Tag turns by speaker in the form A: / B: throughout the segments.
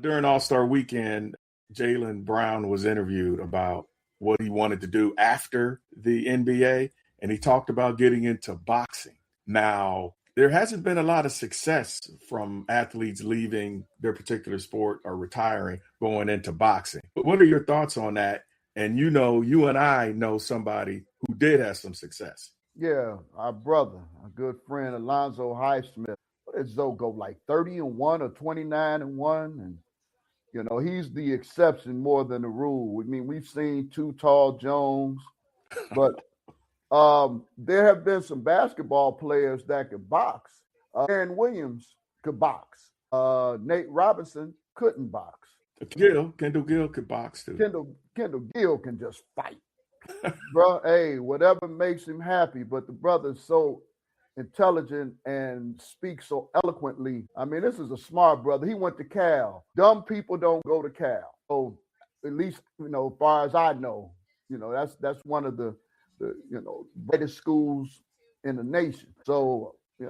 A: During All-Star Weekend, Jaylen Brown was interviewed about what he wanted to do after the NBA, and he talked about getting into boxing. Now, there hasn't been a lot of success from athletes leaving their particular sport or retiring, going into boxing. But what are your thoughts on that? And you and I know somebody who did have some success.
B: Yeah, our brother, a good friend, Alonzo Highsmith. What did Zoe go, like 30-1 or 29-1? And he's the exception more than the rule. I mean, we've seen Too Tall Jones, but there have been some basketball players that could box. Aaron Williams could box. Nate Robinson couldn't box.
A: Kendall Gill could box too.
B: Kendall Gill can just fight. Bro, hey, whatever makes him happy, but the brother's so intelligent and speaks so eloquently. I mean, this is a smart brother. He went to Cal. Dumb people don't go to Cal. So at least, as far as I know, that's one of the greatest schools in the nation. So, as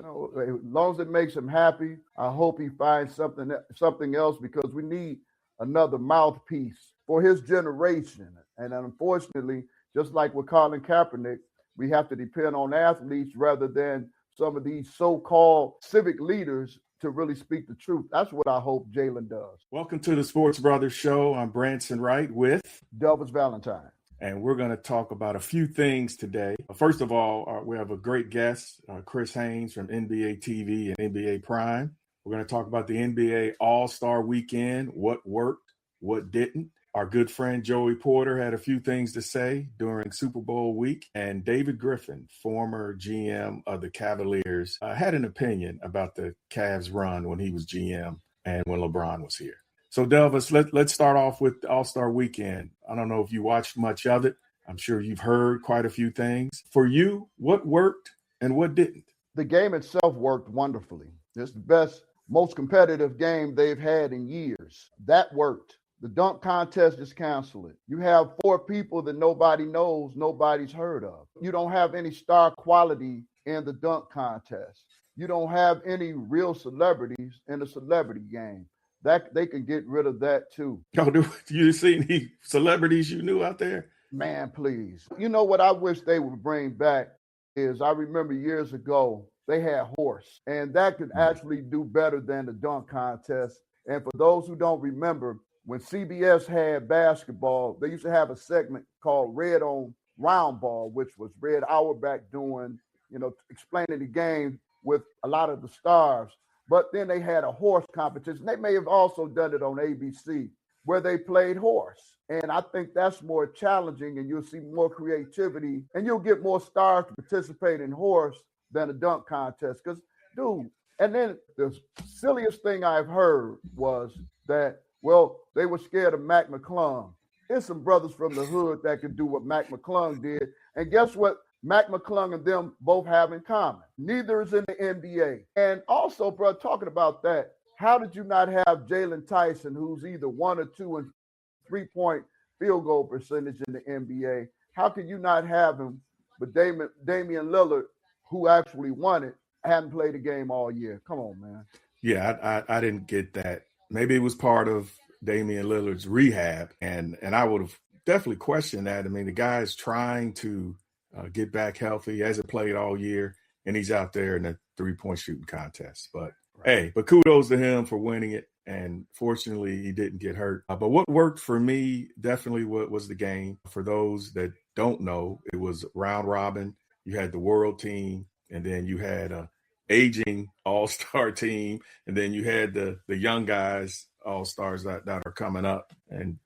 B: long as it makes him happy, I hope he finds something else, because we need another mouthpiece for his generation. And unfortunately, just like with Colin Kaepernick, we have to depend on athletes rather than some of these so-called civic leaders to really speak the truth. That's what I hope Jaylen does.
A: Welcome to the Sports Brothers Show. I'm Branson Wright with
B: Delvis Valentine.
A: And we're going to talk about a few things today. First of all, we have a great guest, Chris Haynes from NBA TV and NBA Prime. We're going to talk about the NBA All-Star Weekend, what worked, what didn't. Our good friend Joey Porter had a few things to say during Super Bowl week. And David Griffin, former GM of the Cavaliers, had an opinion about the Cavs run when he was GM and when LeBron was here. So, Delvis, let's start off with the All-Star Weekend. I don't know if you watched much of it. I'm sure you've heard quite a few things. For you, what worked and what didn't?
B: The game itself worked wonderfully. It's the best, most competitive game they've had in years. That worked. The dunk contest, just cancel it. You have 4 people that nobody knows, nobody's heard of. You don't have any star quality in the dunk contest. You don't have any real celebrities in the celebrity game. That they can get rid of that too.
A: Oh, do you see any celebrities you knew out there?
B: Man, please. You know what I wish they would bring back is, I remember years ago, they had horse, and that could actually do better than the dunk contest. And for those who don't remember, when CBS had basketball, they used to have a segment called Red on Round Ball, which was Red Auerbach doing, explaining the game with a lot of the stars. But then they had a horse competition. They may have also done it on ABC, where they played horse. And I think that's more challenging, and you'll see more creativity, and you'll get more stars to participate in horse than a dunk contest. Because, dude, and then the silliest thing I've heard was that, well, they were scared of Mac McClung. There's some brothers from the hood that could do what Mac McClung did. And guess what Mac McClung and them both have in common? Neither is in the NBA. And also, bro, talking about that, how did you not have Jalen Tyson, who's either 1 or 2 in three-point field goal percentage in the NBA? How could you not have him? But Damian Lillard, who actually won it, hadn't played a game all year. Come on, man.
A: Yeah, I didn't get that. Maybe it was part of Damian Lillard's rehab, and I would have definitely questioned that. I mean, the guy is trying to get back healthy. He hasn't played all year, and he's out there in a three-point shooting contest. But hey, but kudos to him for winning it, and fortunately, he didn't get hurt. But what worked for me definitely was the game. For those that don't know, it was round robin. You had the world team, and then you had a aging all-star team, and then you had the young guys, all-stars that are coming up, and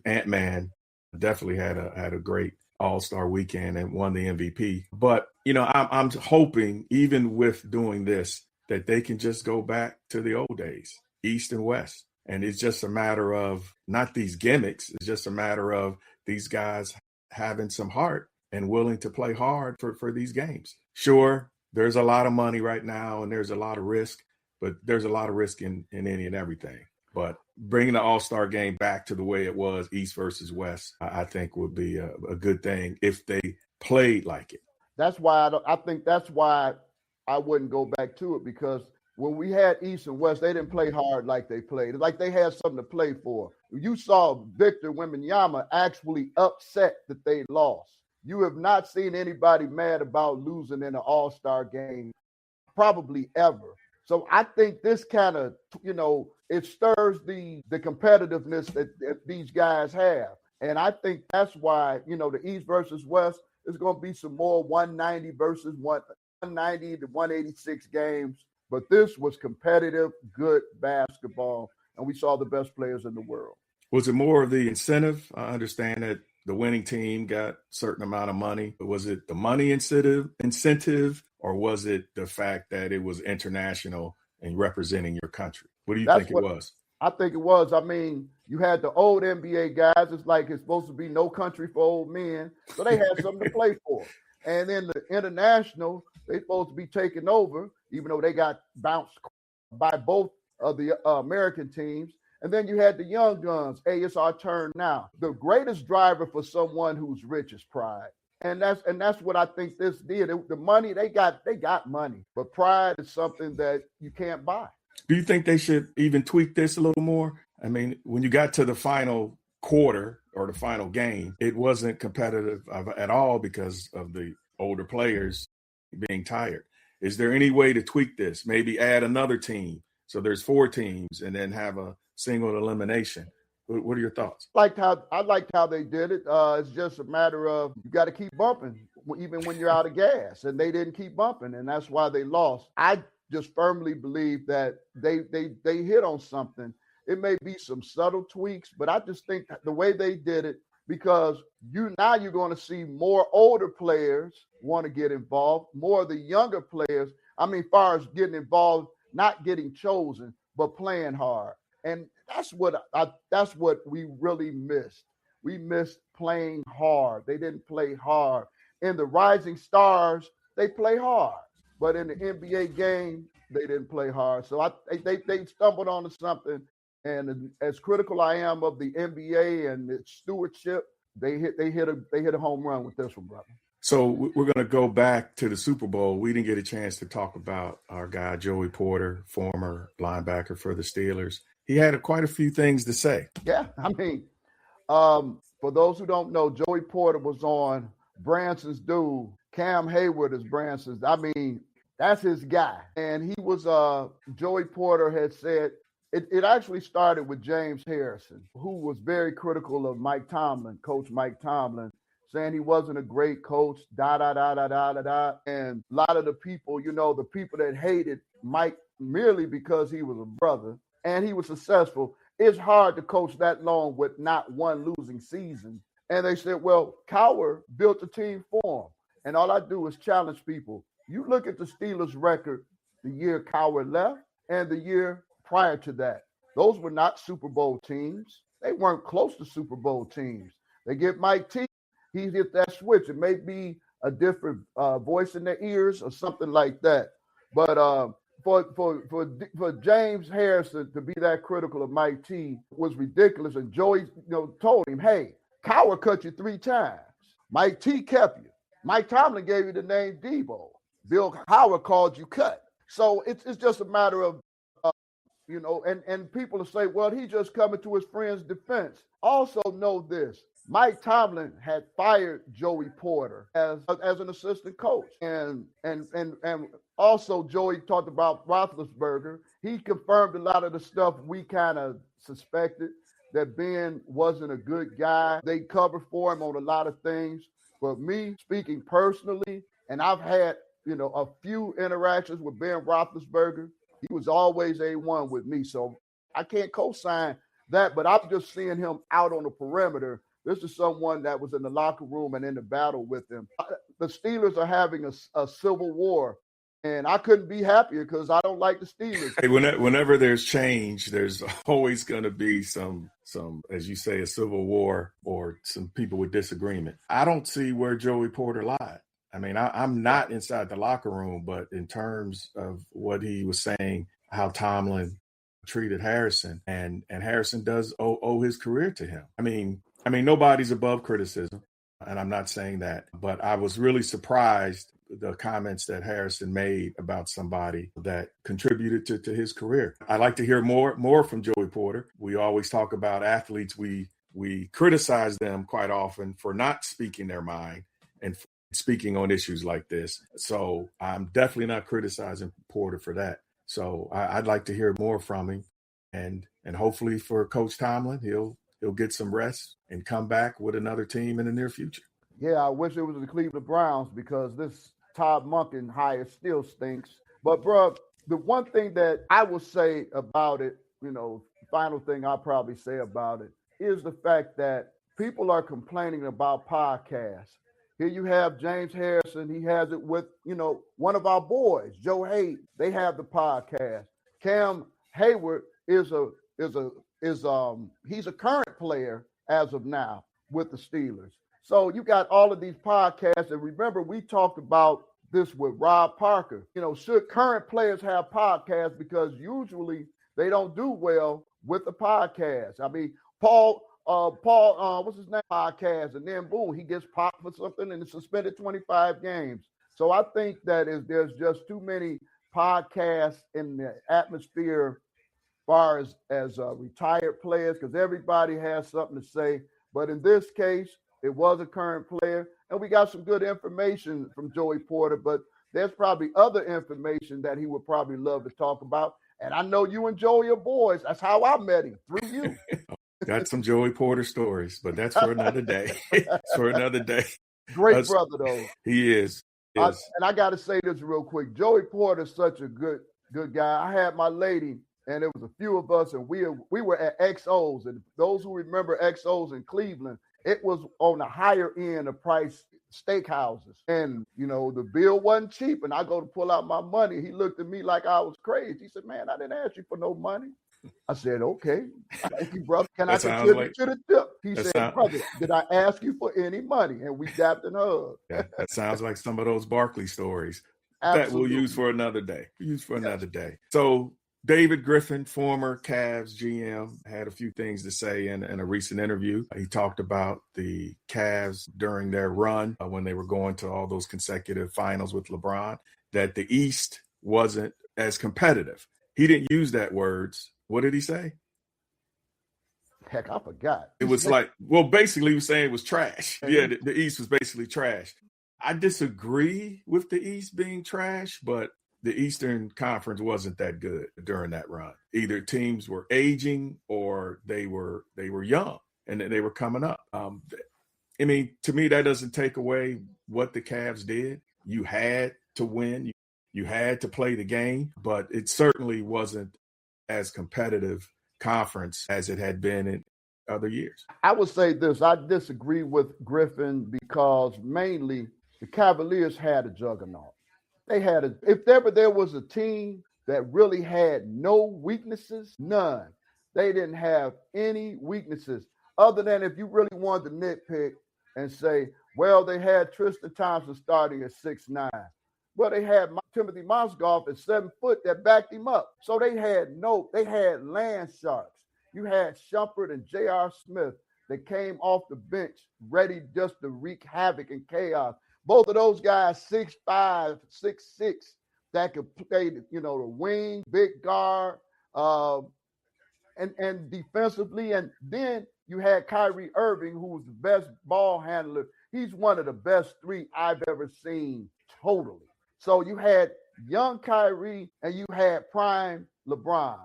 A: Ant-Man definitely had a great all-star weekend and won the MVP. But I'm hoping, even with doing this, that they can just go back to the old days, East and West, and it's just a matter of not these gimmicks. It's just a matter of these guys having some heart and willing to play hard for these games. Sure, there's a lot of money right now, and there's a lot of risk, but there's a lot of risk in any and everything. But bringing the All-Star game back to the way it was, East versus West, I think would be a good thing if they played like it.
B: That's why I think that's why I wouldn't go back to it, because when we had East and West, they didn't play hard like they played. It's like they had something to play for. You saw Victor Wembanyama actually upset that they lost. You have not seen anybody mad about losing in an all-star game probably ever. So I think this kind of, it stirs the competitiveness that these guys have. And I think that's why, the East versus West is going to be some more 190 versus 190 to 186 games. But this was competitive, good basketball, and we saw the best players in the world.
A: Was it more of the incentive? I understand that the winning team got a certain amount of money. But was it the money incentive, or was it the fact that it was international and representing your country? What do you think it was?
B: I think it was. I mean, you had the old NBA guys. It's like it's supposed to be no country for old men. So they had something to play for. And then the international, they're supposed to be taking over, even though they got bounced by both of the American teams. And then you had the young guns. Hey, it's our turn now. The greatest driver for someone who's rich is pride. And that's what I think this did. The money, they got money. But pride is something that you can't buy.
A: Do you think they should even tweak this a little more? I mean, when you got to the final quarter or the final game, it wasn't competitive at all because of the older players being tired. Is there any way to tweak this? Maybe add another team. So there's 4 teams and then have a single elimination. What are your thoughts?
B: I liked how they did it. It's just a matter of you got to keep bumping even when you're out of gas, and they didn't keep bumping, and that's why they lost. I just firmly believe that they hit on something. It may be some subtle tweaks, but I just think the way they did it, because you're going to see more older players want to get involved, more of the younger players. I mean, far as getting involved, not getting chosen, but playing hard. And that's what we really missed. We missed playing hard. They didn't play hard. In the Rising Stars, they play hard. But in the NBA game, they didn't play hard. So they stumbled onto something. And as critical I am of the NBA and its stewardship, they hit a home run with this one, brother.
A: So we're going to go back to the Super Bowl. We didn't get a chance to talk about our guy, Joey Porter, former linebacker for the Steelers. He had quite a few things to say.
B: Yeah, I mean, for those who don't know, Joey Porter was on Branson's dude. Cam Hayward is Branson's. I mean, that's his guy. And he was, Joey Porter had said, it actually started with James Harrison, who was very critical of Mike Tomlin, Coach Mike Tomlin, saying he wasn't a great coach, And a lot of the people, the people that hated Mike merely because he was a brother and he was successful, it's hard to coach that long with not one losing season. And they said, well, Cowher built a team for him. And all I do is challenge people. You look at the Steelers' record the year Cowher left and the year prior to that. Those were not Super Bowl teams. They weren't close to Super Bowl teams. They get Mike T. He hit that switch. It may be a different voice in their ears or something like that. But for James Harrison to be that critical of Mike T was ridiculous. And Joey, told him, hey, Cowher cut you 3 times. Mike T kept you. Mike Tomlin gave you the name Debo. Bill Howard called you cut. So it's just a matter of, and people will say, well, he just coming to his friend's defense. Also know this. Mike Tomlin had fired Joey Porter as an assistant coach. And also Joey talked about Roethlisberger. He confirmed a lot of the stuff we kind of suspected, that Ben wasn't a good guy. They covered for him on a lot of things. But me speaking personally, and I've had, a few interactions with Ben Roethlisberger, he was always A1 with me. So I can't co-sign that, but I'm just seeing him out on the perimeter. This is someone that was in the locker room and in the battle with him. The Steelers are having a civil war, and I couldn't be happier because I don't like the Steelers.
A: Hey, whenever there's change, there's always going to be some, as you say, a civil war or some people with disagreement. I don't see where Joey Porter lied. I mean, I'm not inside the locker room, but in terms of what he was saying, how Tomlin treated Harrison, and Harrison does owe his career to him. I mean, nobody's above criticism, and I'm not saying that, but I was really surprised the comments that Harrison made about somebody that contributed to his career. I like to hear more from Joey Porter. We always talk about athletes. We criticize them quite often for not speaking their mind and speaking on issues like this. So I'm definitely not criticizing Porter for that. So I'd like to hear more from him, and hopefully for Coach Tomlin, he'll get some rest and come back with another team in the near future.
B: Yeah, I wish it was the Cleveland Browns because this Todd Monken hire still stinks. But, bro, the one thing that I will say about it, final thing I'll probably say about it is the fact that people are complaining about podcasts. Here you have James Harrison. He has it with, one of our boys, Joe Haynes. They have the podcast. Cam Hayward he's a current player as of now with the Steelers. So you got all of these podcasts. And remember, we talked about this with Rob Parker. Should current players have podcasts? Because usually they don't do well with the podcast. I mean, Paul, what's his name? Podcast, and then boom, he gets popped for something and is suspended 25 games. So I think that there's just too many podcasts in the atmosphere as far as retired players, because everybody has something to say. But in this case, it was a current player, and we got some good information from Joey Porter, but there's probably other information that he would probably love to talk about. And I know you and Joey are boys. That's how I met him, through you.
A: Got some Joey Porter stories, but that's for another day. It's for another day.
B: Great brother, though.
A: He is.
B: And I got to say this real quick. Joey Porter is such a good guy. I had my lady, and there was a few of us, and we were at XO's. And those who remember XO's in Cleveland, it was on the higher end of price steakhouses. And, the bill wasn't cheap. And I go to pull out my money. He looked at me like I was crazy. He said, "Man, I didn't ask you for no money." I said, "Okay, thank you, brother. Can I contribute to the tip?" He said, "Brother, did I ask you for any money?" And we dapped and hugged.
A: Yeah, that sounds like some of those Barkley stories.
B: Absolutely.
A: That we'll use for another day. Another day. So David Griffin, former Cavs GM, had a few things to say in a recent interview. He talked about the Cavs during their run when they were going to all those consecutive finals with LeBron, that the East wasn't as competitive. He didn't use that words. What did he say?
B: Heck, I forgot.
A: It was basically he was saying it was trash. Yeah, the East was basically trash. I disagree with the East being trash, but the Eastern Conference wasn't that good during that run. Either teams were aging or they were young and they were coming up. To me, that doesn't take away what the Cavs did. You had to win. You had to play the game, but it certainly wasn't as competitive conference as it had been in other years.
B: I would say this. I disagree with Griffin because mainly the Cavaliers had a juggernaut. They had if there was a team that really had no weaknesses, none. They didn't have any weaknesses other than if you really wanted to nitpick and say, well, they had Tristan Thompson starting at 6'9". Well, they had Timothy Mozgov at 7 foot that backed him up. So they had land sharks. You had Shumpert and J.R. Smith that came off the bench ready just to wreak havoc and chaos. Both of those guys, 6'5", 6'6", that could play, the wing, big guard, and defensively. And then you had Kyrie Irving, who was the best ball handler. He's one of the best three I've ever seen, totally. So you had young Kyrie and you had prime LeBron.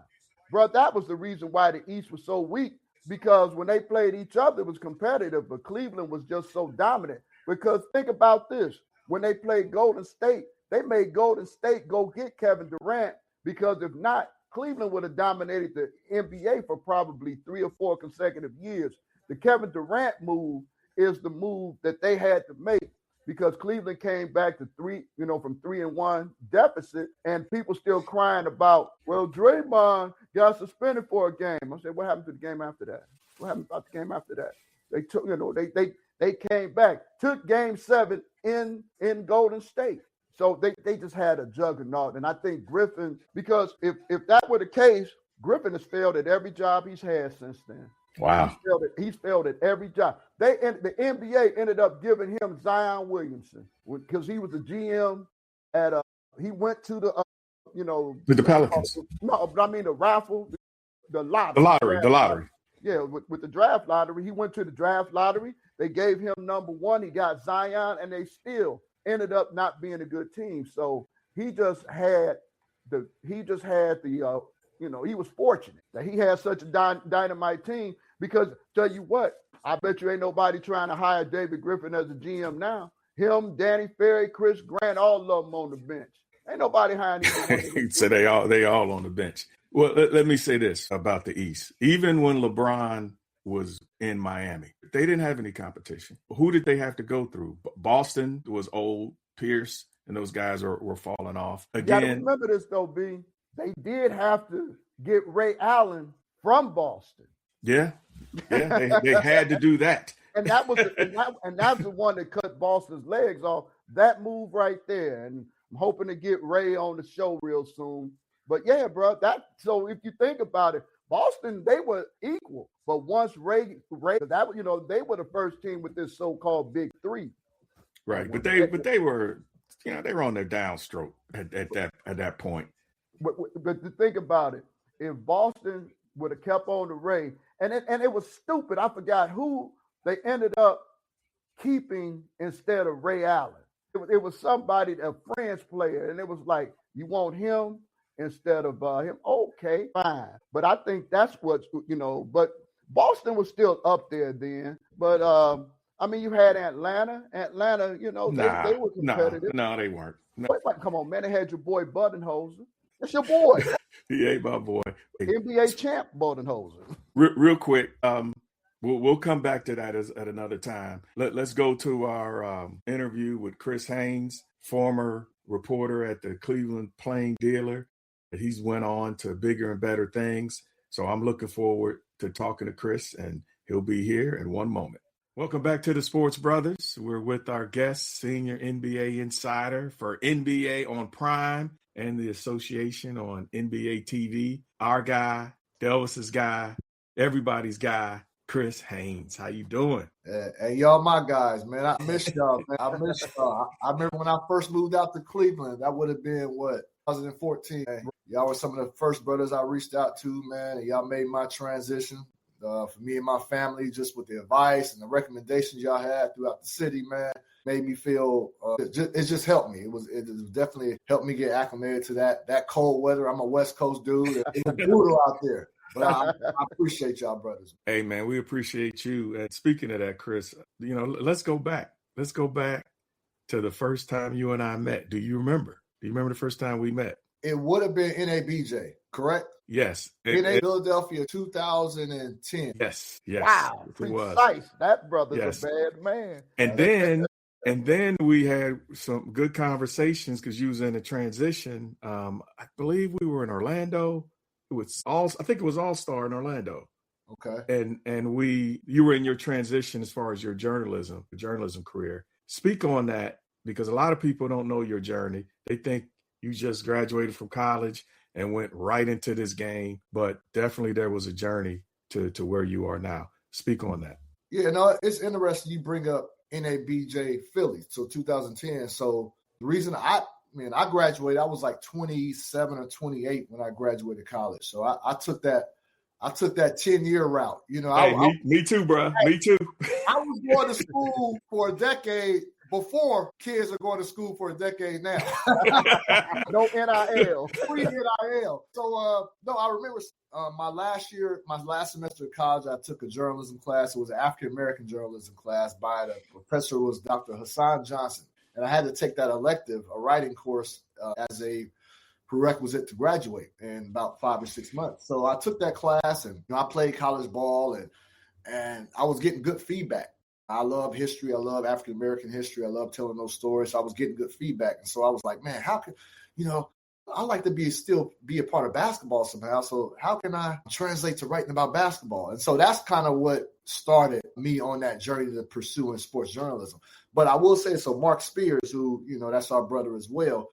B: Bro, that was the reason why the East was so weak, because when they played each other, it was competitive, but Cleveland was just so dominant. Because think about this. When they played Golden State, they made Golden State go get Kevin Durant, because if not, Cleveland would have dominated the NBA for probably 3 or 4 consecutive years. The Kevin Durant move is the move that they had to make, because Cleveland came back to from 3-1 deficit, and people still crying about, well, Draymond got suspended for a game. I said, what happened to the game after that? What happened about the game after that? They took, they came back, took game 7 in Golden State. So they just had a juggernaut. And I think Griffin, because if that were the case, Griffin has failed at every job he's had since then.
A: Wow.
B: He's failed at every job. The NBA ended up giving him Zion Williamson because he was the GM at he went to the
A: With the
B: what they call
A: Pelicans.
B: it. No, but I mean the raffle, the lottery.
A: The lottery.
B: Yeah, with the draft lottery, he went to the draft lottery. They gave him number one. He got Zion, and they still ended up not being a good team. So he just had the he was fortunate that he had such a dynamite team. Because tell you what, I bet you ain't nobody trying to hire David Griffin as a GM now. Him, Danny Ferry, Chris Grant, all of them on the bench. Ain't nobody hiring either.
A: So they all on the bench. Well, let me say this about the East. Even when LeBron was in Miami, they didn't have any competition. Who did they have to go through? Boston was old. Pierce and those guys were falling off. Again,
B: you gotta remember this though, B. They did have to get Ray Allen from Boston.
A: Yeah, they had to do that.
B: And that was and that's the one that cut Boston's legs off. That move right there. And I'm hoping to get Ray on the show real soon. But yeah, bro, so if you think about it, Boston, they were equal. But once Ray that they were the first team with this so-called big three.
A: Right. But they were on their downstroke at that point.
B: But to think about it, if Boston would have kept on to Ray, and it was stupid. I forgot who they ended up keeping instead of Ray Allen. It was somebody, a French player, and it was like, you want him instead of him? Okay, fine. But I think that's what's, but Boston was still up there then. But I mean, you had Atlanta. Atlanta, they were competitive.
A: No, they weren't. No.
B: But come on, man. They had your boy Budenholzer. That's your boy.
A: He ain't my boy.
B: NBA champ Budenholzer.
A: Real quick, we'll come back to that at another time. Let's go to our interview with Chris Haynes, former reporter at the Cleveland Plain Dealer. He's went on to bigger and better things. So I'm looking forward to talking to Chris, and he'll be here in one moment. Welcome back to the Sports Brothers. We're with our guest, senior NBA insider for NBA on Prime and the association on NBA TV. Our guy, Delvis's guy, everybody's guy, Chris Haynes. How you doing?
C: Hey, y'all, my guys, man. I miss y'all, man. I miss y'all. I remember when I first moved out to Cleveland. That would have been, 2014. Y'all were some of the first brothers I reached out to, man, and y'all made my transition. For me and my family, just with the advice and the recommendations y'all had throughout the city, man, made me feel, it just helped me. It definitely helped me get acclimated to that cold weather. I'm a West Coast dude. It's brutal out there. But I appreciate y'all, brothers.
A: Hey, man, we appreciate you. And speaking of that, Chris, let's go back. Let's go back to the first time you and I met. Do you remember? Do you remember the first time we met?
C: It would have been NABJ, correct?
A: Yes.
C: Philadelphia, 2010.
A: Yes.
B: Wow. Precise. That brother's a bad man.
A: And then we had some good conversations because you was in a transition. I believe we were in Orlando. I think it was All-Star in Orlando.
C: Okay.
A: And you were in your transition as far as your journalism career. Speak on that, because a lot of people don't know your journey. They think you just graduated from college and went right into this game, but definitely there was a journey to where you are now. Speak on that.
C: Yeah, no, it's interesting you bring up NABJ Philly, so 2010. So the reason I graduated, I was like 27 or 28 when I graduated college. So I took that 10-year route.
A: Me too, bro. Me too.
C: I was going to school for a decade before kids are going to school for a decade now.
B: No NIL.
C: Free NIL. So, no, I remember my last semester of college, I took a journalism class. It was an African-American journalism class by the professor was Dr. Hassan Johnson. And I had to take that elective, a writing course, as a prerequisite to graduate in about 5 or 6 months. So I took that class, and I played college ball, and I was getting good feedback. I love history. I love African-American history. I love telling those stories. So I was getting good feedback. And so I was like, man, how can, I like to still be a part of basketball somehow. So how can I translate to writing about basketball? And so that's kind of what started me on that journey to pursuing sports journalism. But I will say, so Mark Spears, who, that's our brother as well,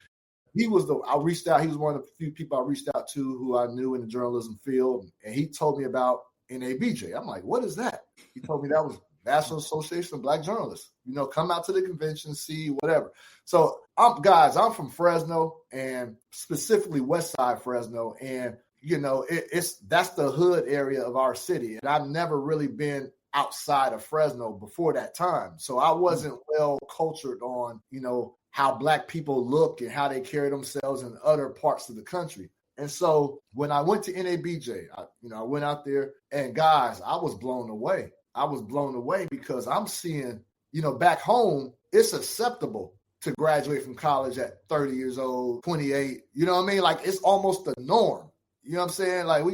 C: he was I reached out. He was one of the few people I reached out to who I knew in the journalism field. And he told me about NABJ. I'm like, what is that? He told me that was National Association of Black Journalists. Come out to the convention, see whatever. So I'm from Fresno, and specifically West Side Fresno, and that's the hood area of our city. And I've never really been outside of Fresno before that time. So I wasn't well cultured on, how Black people look and how they carry themselves in other parts of the country. And so when I went to NABJ, I went out there, and guys, I was blown away. I was blown away because I'm seeing, back home, it's acceptable to graduate from college at 30 years old, 28. You know what I mean? Like, it's almost the norm. You know what I'm saying? Like,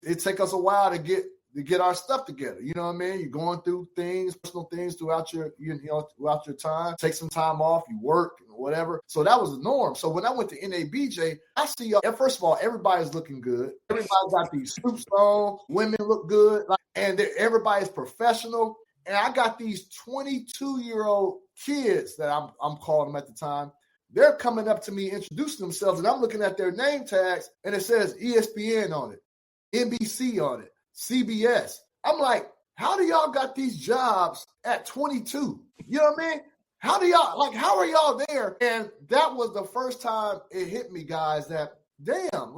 C: it take us a while to get our stuff together. You know what I mean? You're going through things, personal things throughout your time. Take some time off, you work, whatever. So that was the norm. So when I went to NABJ, I see, first of all, everybody's looking good. Everybody got these suits on. Women look good. And everybody's professional. And I got these 22-year-old kids that I'm calling them at the time. They're coming up to me, introducing themselves, and I'm looking at their name tags, and it says ESPN on it, NBC on it, CBS. I'm like, how do y'all got these jobs at 22? You know what I mean? How are y'all there? And that was the first time it hit me, guys, that damn,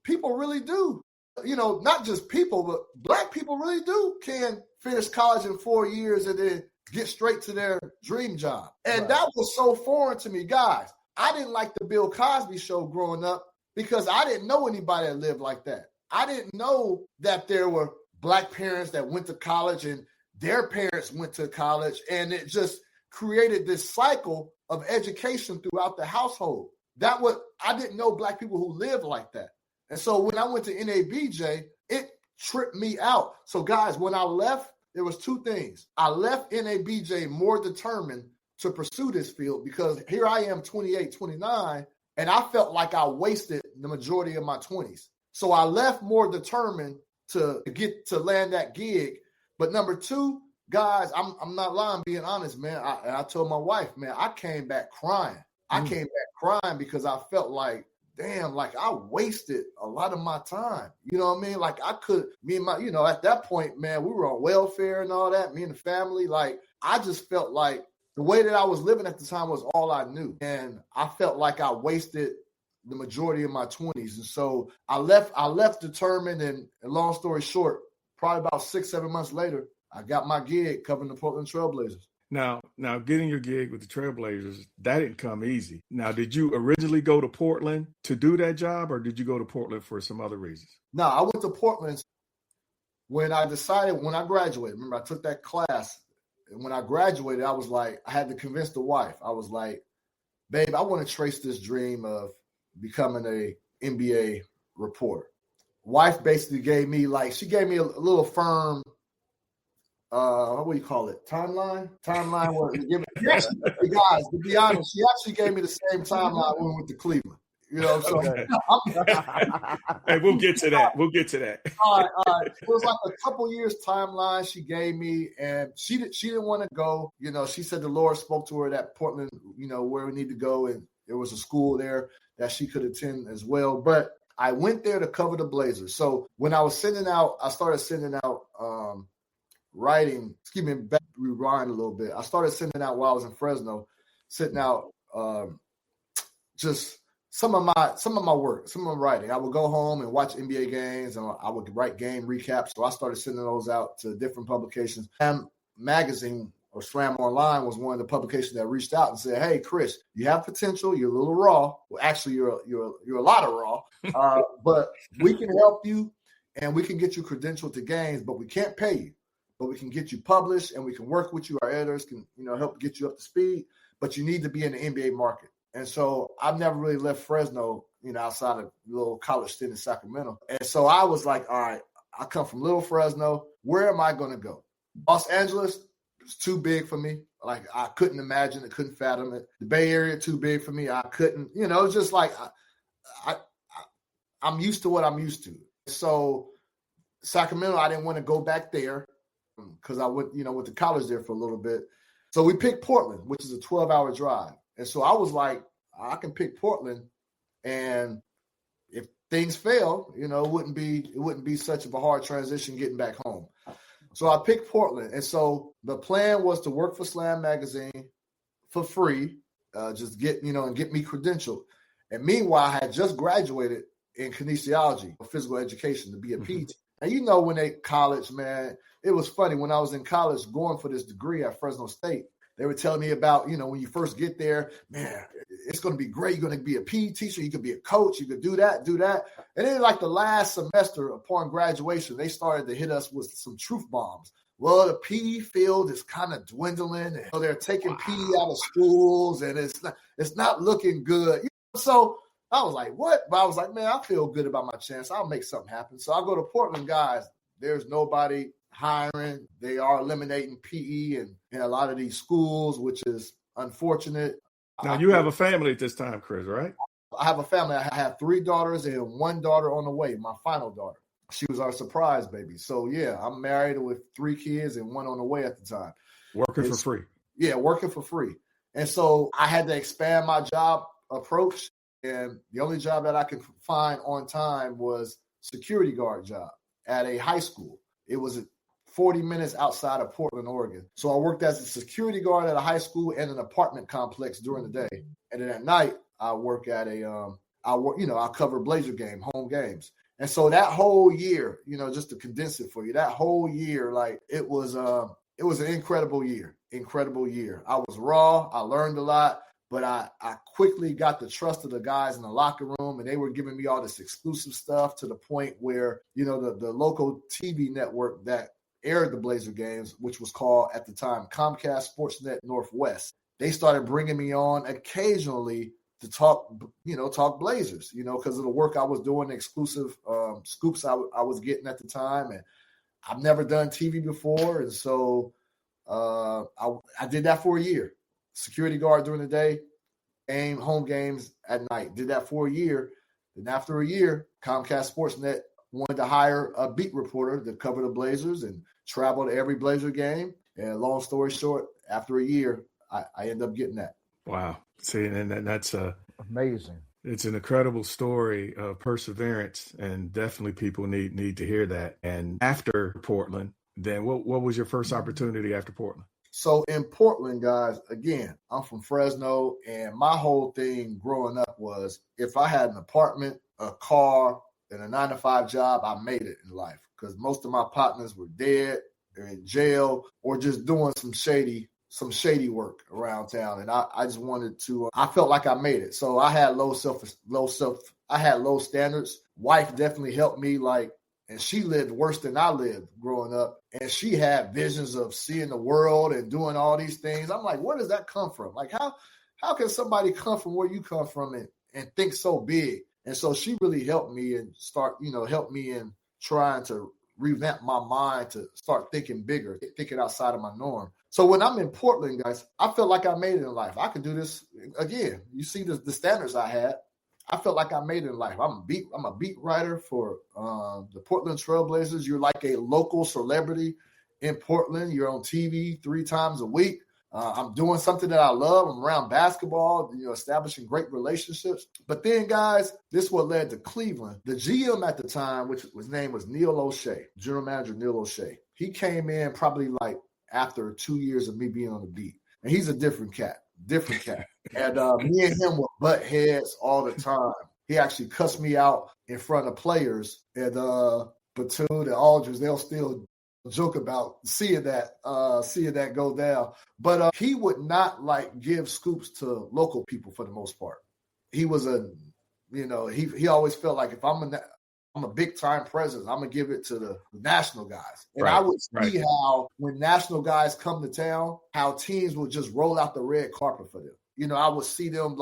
C: people really do. Not just people, but Black people really can finish college in 4 years and then get straight to their dream job. And right. That was so foreign to me, guys. I didn't like the Bill Cosby show growing up because I didn't know anybody that lived like that. I didn't know that there were Black parents that went to college and their parents went to college, and it just created this cycle of education throughout the household. I didn't know Black people who lived like that. And so when I went to NABJ, it tripped me out. So guys, when I left, there was two things. I left NABJ more determined to pursue this field because here I am 28, 29, and I felt like I wasted the majority of my 20s. So I left more determined to land that gig. But number two, guys, I'm not lying, being honest, man. I told my wife, man, I came back crying. I came back crying because I felt like, damn, like I wasted a lot of my time. You know what I mean? Like at that point, man, we were on welfare and all that, me and the family. Like I just felt like the way that I was living at the time was all I knew. And I felt like I wasted the majority of my 20s. And so I left determined, and long story short, probably about 6-7 months later, I got my gig covering the Portland Trailblazers.
A: Now, getting your gig with the Trailblazers, that didn't come easy. Now, did you originally go to Portland to do that job, or did you go to Portland for some other reasons?
C: No, I went to Portland when I graduated. Remember, I took that class. And when I graduated, I was like, I had to convince the wife. I was like, babe, I want to trace this dream of becoming a NBA reporter. Wife basically gave me a little firm, what do you call it? Timeline where guys, to be honest, she actually gave me the same timeline when we went to Cleveland. You know, so
A: okay. Hey, we'll get to that.
C: All right. It was like a couple years timeline she gave me, and she didn't want to go. You know, she said the Lord spoke to her that Portland, where we need to go, and there was a school there that she could attend as well. But I went there to cover the Blazers. So when I started sending out writing. Excuse me, rewind a little bit. I started sending out while I was in Fresno, sending out just some of my work, some of my writing. I would go home and watch NBA games, and I would write game recaps. So I started sending those out to different publications. Slam Magazine or Slam Online was one of the publications that reached out and said, "Hey, Chris, you have potential. You're a little raw. Well, actually, you're a lot of raw, but we can help you, and we can get you credentialed to games, but we can't pay you. But we can get you published, and we can work with you. Our editors can, help get you up to speed, but you need to be in the NBA market." And so I've never really left Fresno, outside of a little college stint in Sacramento. And so I was like, all right, I come from little Fresno. Where am I going to go? Los Angeles was too big for me. Like I couldn't imagine it, couldn't fathom it. The Bay Area, too big for me. I couldn't, it's just like I'm used to what I'm used to. So Sacramento, I didn't want to go back there, because I went to college there for a little bit. So we picked Portland, which is a 12-hour drive. And so I was like, I can pick Portland. And if things fail, it wouldn't be such of a hard transition getting back home. So I picked Portland. And so the plan was to work for Slam Magazine for free, just get me credentialed. And meanwhile, I had just graduated in kinesiology, physical education, to be a PT. And when they college, man, it was funny. When I was in college going for this degree at Fresno State, they were telling me about, when you first get there, man, it's going to be great. You're going to be a PE teacher. You could be a coach. You could do that. And then like the last semester upon graduation, they started to hit us with some truth bombs. Well, the PE field is kind of dwindling. And they're taking PE out of schools, and it's not looking good. So I was like, what? But I was like, man, I feel good about my chance. I'll make something happen. So I go to Portland, guys. There's nobody hiring. They are eliminating PE in a lot of these schools, which is unfortunate.
A: Now, you have a family at this time, Chris, right?
C: I have a family. I have 3 daughters and 1 daughter on the way, my final daughter. She was our surprise baby. So, yeah, I'm married with 3 kids and 1 on the way at the time.
A: Working for free.
C: Yeah, working for free. And so I had to expand my job approach. And the only job that I could find on time was security guard job at a high school. It was 40 minutes outside of Portland, Oregon. So I worked as a security guard at a high school and an apartment complex during the day. And then at night, I work at I cover Blazer game, home games. And so that whole year, just to condense it for you, that whole year, like it was an incredible year. I was raw. I learned a lot. But I quickly got the trust of the guys in the locker room, and they were giving me all this exclusive stuff to the point where, the local TV network that aired the Blazer games, which was called at the time Comcast Sportsnet Northwest, they started bringing me on occasionally to talk Blazers, because of the work I was doing, the exclusive scoops I was getting at the time. And I've never done TV before. And so I did that for a year. Security guard during the day, home games at night. Did that for a year. Then after a year, Comcast Sportsnet wanted to hire a beat reporter to cover the Blazers and travel to every Blazer game. And long story short, after a year, I ended up getting that.
A: Wow. See, and that's
B: amazing.
A: It's an incredible story of perseverance, and definitely people need to hear that. And after Portland, then what was your first opportunity after Portland?
C: So in Portland, guys, again, I'm from Fresno, and my whole thing growing up was if I had an apartment, a car, and a 9-to-5 job, I made it in life, because most of my partners were dead or in jail or just doing some shady work around town. And I just wanted to, I felt like I made it. So I had low standards. Wife definitely helped me, and she lived worse than I lived growing up. And she had visions of seeing the world and doing all these things. I'm like, where does that come from? Like, how can somebody come from where you come from and think so big? And so she really helped me and helped me in trying to revamp my mind to start thinking bigger, thinking outside of my norm. So when I'm in Portland, guys, I feel like I made it in life. I could do this again. You see the standards I had. I felt like I made it in life. I'm a beat writer for the Portland Trail Blazers. You're like a local celebrity in Portland. You're on TV 3 times a week. I'm doing something that I love. I'm around basketball, establishing great relationships. But then, guys, this is what led to Cleveland. The GM at the time, his name was Neil O'Shea, general manager Neil O'Shea. He came in probably after 2 years of me being on the beat. And he's a different cat. And me and him would butt heads all the time. He actually cussed me out in front of players. And Batum and Aldridge, they'll still joke about seeing that go down. But he would not give scoops to local people for the most part. He was he always felt like if I'm a big time presence, I'm gonna give it to the national guys. And I would see how when national guys come to town, how teams would just roll out the red carpet for them. I would see them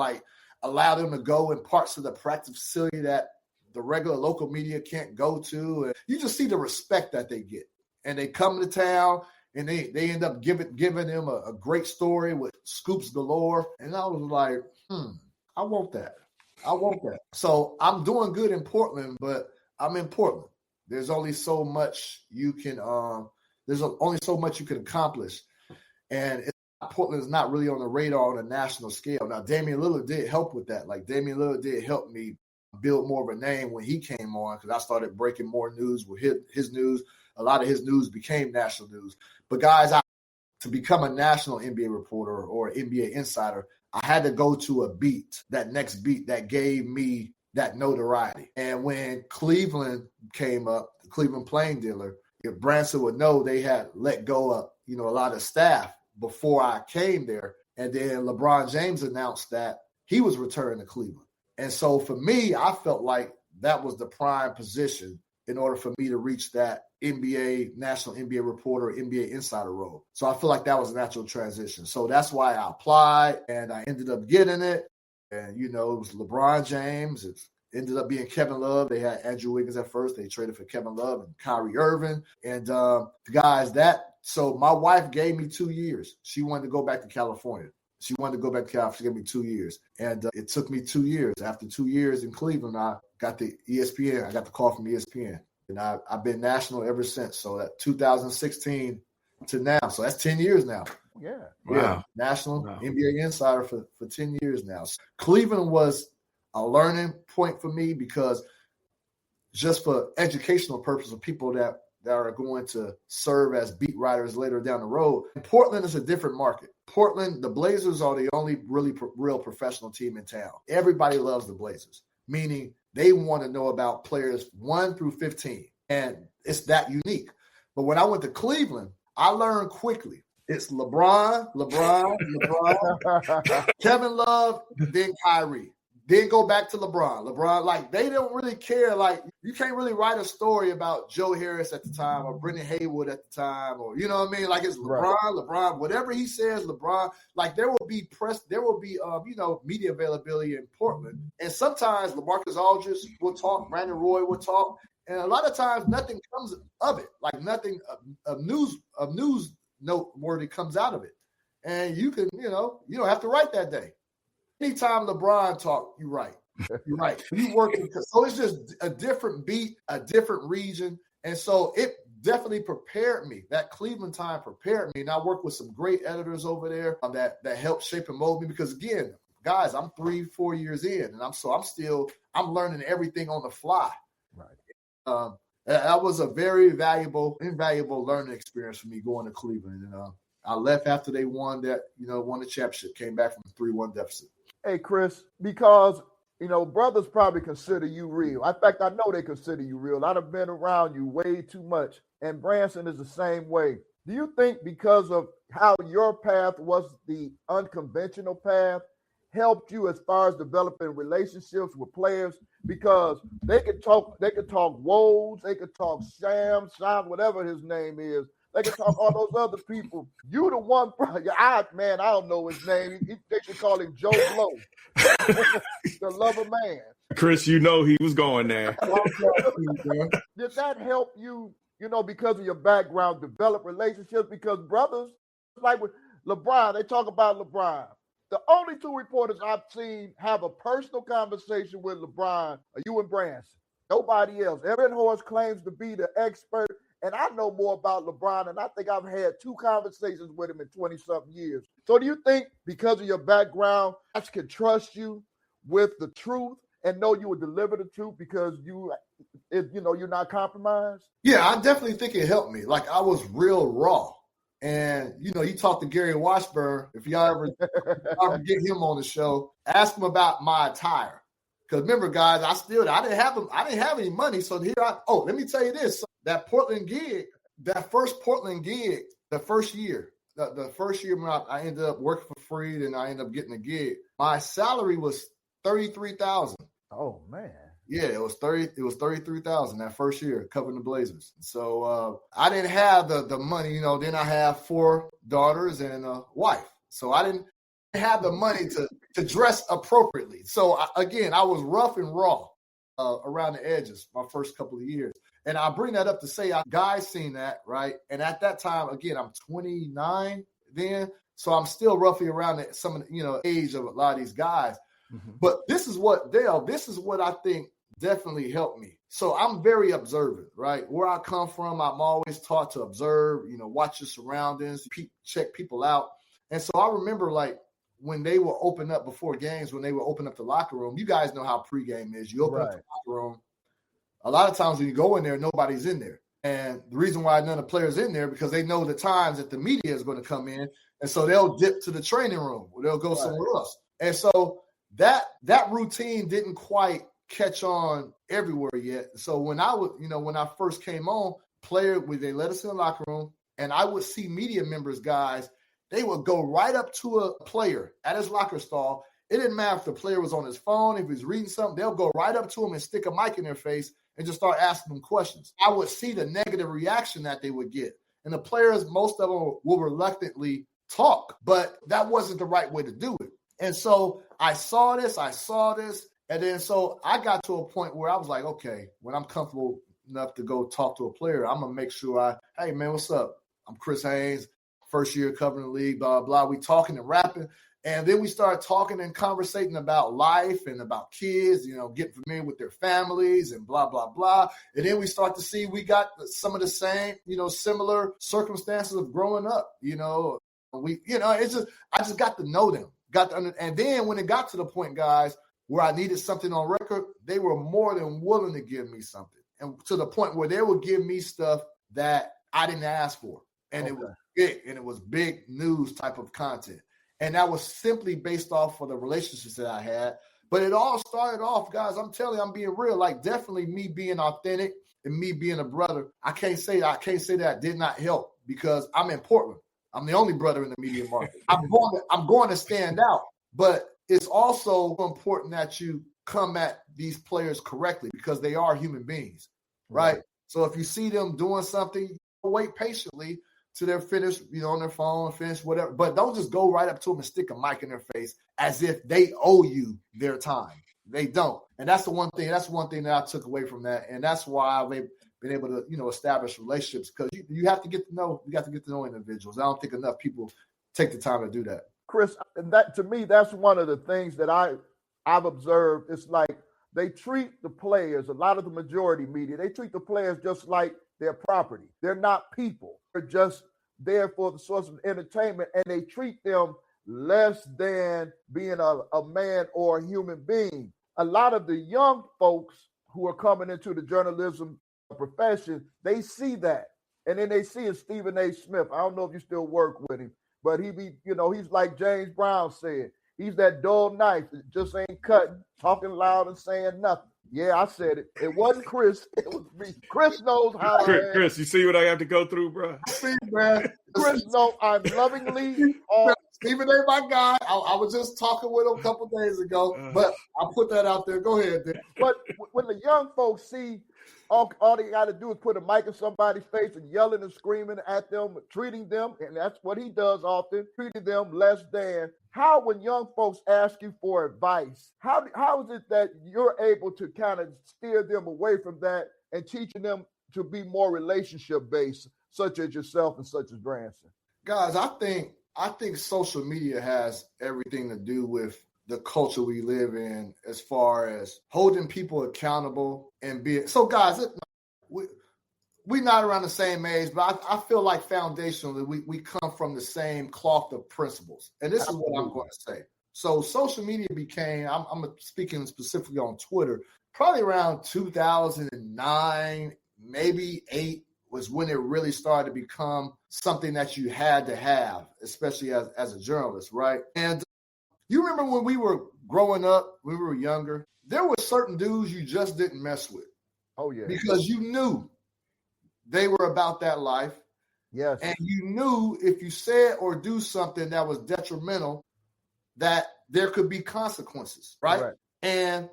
C: allow them to go in parts of the practice facility that the regular local media can't go to. And you just see the respect that they get. And they come to town and they end up giving them a great story with scoops galore. And I was like, I want that. So I'm doing good in Portland, but I'm in Portland. There's only so much you can accomplish. And Portland is not really on the radar on a national scale. Now, Damian Lillard did help with that. Damian Lillard did help me build more of a name when he came on because I started breaking more news with his news. A lot of his news became national news. But guys, to become a national NBA reporter or NBA insider, I had to go to a beat, that next beat that gave me that notoriety. And when Cleveland came up, the Cleveland Plain Dealer, if Branson would know, they had let go of, a lot of staff before I came there. And then LeBron James announced that he was returning to Cleveland. And so for me, I felt like that was the prime position in order for me to reach that national NBA reporter, NBA insider role. So I feel like that was a natural transition. So that's why I applied and I ended up getting it. And, it was LeBron James. It ended up being Kevin Love. They had Andrew Wiggins at first. They traded for Kevin Love and Kyrie Irving. And so my wife gave me 2 years. She wanted to go back to California. She gave me 2 years. And it took me 2 years. After 2 years in Cleveland, I got the ESPN. I got the call from ESPN. And I've been national ever since. So that 2016 to now. So that's 10 years now.
B: Yeah.
C: Wow. National NBA insider for 10 years now. So Cleveland was a learning point for me because just for educational purposes of people that are going to serve as beat writers later down the road. Portland is a different market. Portland, the Blazers are the only really real professional team in town. Everybody loves the Blazers, meaning they want to know about players 1 through 15, and it's that unique. But when I went to Cleveland, I learned quickly. It's LeBron, Kevin Love, then Kyrie. Then go back to LeBron. Like, they don't really care. Like, you can't really write a story about Joe Harris at the time or Brendan Haywood at the time or, you know what I mean? Like, it's LeBron, whatever he says, LeBron. Like, there will be media availability in Portland. And sometimes LaMarcus Aldridge will talk, Brandon Roy will talk. And a lot of times nothing comes of it. Like, nothing of news noteworthy comes out of it. And you can, you don't have to write that day. Anytime LeBron talk, you're right. You're right. You working, so it's just a different beat, a different region, and so it definitely prepared me. That Cleveland time prepared me, and I worked with some great editors over there that helped shape and mold me. Because again, guys, I'm 3-4 years in, and I'm learning everything on the fly. Right. That was a very invaluable learning experience for me going to Cleveland, and I left after they won the championship, came back from a 3-1 deficit.
B: Hey, Chris, because, brothers probably consider you real. In fact, I know they consider you real. I've been around you way too much, and Branson is the same way. Do you think because of how your path was the unconventional path helped you as far as developing relationships with players? Because they could talk woes, they could talk Shams, whatever his name is. They can talk all those other people. You the one, I don't know his name. They should call him Joe Blow, the lover man.
A: Chris, he was going there.
B: Did that help you, because of your background, develop relationships? Because brothers, like with LeBron, they talk about LeBron. The only 2 reporters I've seen have a personal conversation with LeBron are you and Branson. Nobody else. Evan Horst claims to be the expert. And I know more about LeBron, and I think I've had 2 conversations with him in 20-something years. So do you think because of your background, I can trust you with the truth and know you will deliver the truth because you're not compromised?
C: Yeah, I definitely think it helped me. Like, I was real raw. And, you talk to Gary Washburn, if y'all ever get him on the show, ask him about my attire. Because remember, guys, I didn't have any money. So let me tell you this. That Portland gig, that first Portland gig, the first year when I ended up working for free, and I ended up getting a gig, my salary was $33,000.
B: Oh man.
C: Yeah, it was $33,000 that first year covering the Blazers. So I didn't have the money, then I have 4 daughters and a wife. So I didn't have the money to dress appropriately. So I was rough and raw around the edges my first couple of years. And I bring that up to say, guys seen that, right? And at that time, again, I'm 29 then, so I'm still roughly around age of a lot of these guys. Mm-hmm. But this is what I think definitely helped me. So I'm very observant, right? Where I come from, I'm always taught to observe, watch your surroundings, check people out. And so I remember, like, when they will open up before games, when they will open up the locker room, you guys know how pregame is. You open up the locker room. A lot of times when you go in there, nobody's in there. And the reason why none of the players in there, because they know the times that the media is going to come in. And so they'll dip to the training room or they'll go somewhere else. And so that routine didn't quite catch on everywhere yet. So when I first came on, they let us in the locker room, and I would see media members, guys, they would go right up to a player at his locker stall. It didn't matter if the player was on his phone, if he was reading something, they'll go right up to him and stick a mic in their face and just start asking them questions. I would see the negative reaction that they would get. And the players, most of them will reluctantly talk, but that wasn't the right way to do it. And so I saw this. And then so I got to a point where I was like, okay, when I'm comfortable enough to go talk to a player, I'm going to make sure hey, man, what's up? I'm Chris Haynes, first year covering the league, blah, blah, blah. We talking and rapping. And then we started talking and conversating about life and about kids, getting familiar with their families and blah, blah, blah. And then we start to see we got some of the same, similar circumstances of growing up. I just got to know them. And then when it got to the point, guys, where I needed something on record, they were more than willing to give me something. And to the point where they would give me stuff that I didn't ask for. And It was big, and it was big news type of content. And that was simply based off of the relationships that I had. But it all started off, guys, I'm telling you, I'm being real, like definitely me being authentic and me being a brother. I can't say that did not help because I'm in Portland. I'm the only brother in the media market. I'm going to stand out. But it's also important that you come at these players correctly because they are human beings, right? So if you see them doing something, wait patiently till they're finished, on their phone, finish whatever. But don't just go right up to them and stick a mic in their face as if they owe you their time. They don't. And that's the one thing. That's one thing that I took away from that. And that's why I've been able to, establish relationships because you have to get to know. You got to get to know individuals. I don't think enough people take the time to do that.
B: Chris, and that to me, that's one of the things that I've observed. It's like they treat the players, a lot of the majority media, they treat the players just like their property. They're not people. They're just there for the source of entertainment, and they treat them less than being a man or a human being. A lot of the young folks who are coming into the journalism profession, they see that. And then they see Stephen A. Smith. I don't know if you still work with him, but he's like James Brown said. He's that dull knife that just ain't cutting, talking loud and saying nothing. Yeah, I said it. It wasn't Chris. It was me. Chris knows how.
A: Chris, you see what I have to go through, bro?
C: See, man.
B: Chris knows I'm lovingly.
C: Stephen A. my guy. I was just talking with him a couple days ago, but I'll put that out there. Go ahead, then.
B: But when the young folks see all they got to do is put a mic in somebody's face and yelling and screaming at them, treating them, and that's what he does often, treating them less than. How, when young folks ask you for advice, how is it that you're able to kind of steer them away from that and teaching them to be more relationship-based, such as yourself and such as Branson?
C: Guys, I think social media has everything to do with the culture we live in as far as holding people accountable and being. So, guys, we're not around the same age, but I feel like foundationally we come from the same cloth of principles. And this is what I'm going to say. So social media became, I'm speaking specifically on Twitter, probably around 2009, maybe 8 was when it really started to become something that you had to have, especially as a journalist, right? And you remember when we were growing up, when we were younger, there were certain dudes you just didn't mess with.
B: Oh, yeah.
C: Because you knew they were about that life.
B: Yes.
C: And you knew if you said or do something that was detrimental, that there could be consequences, right? And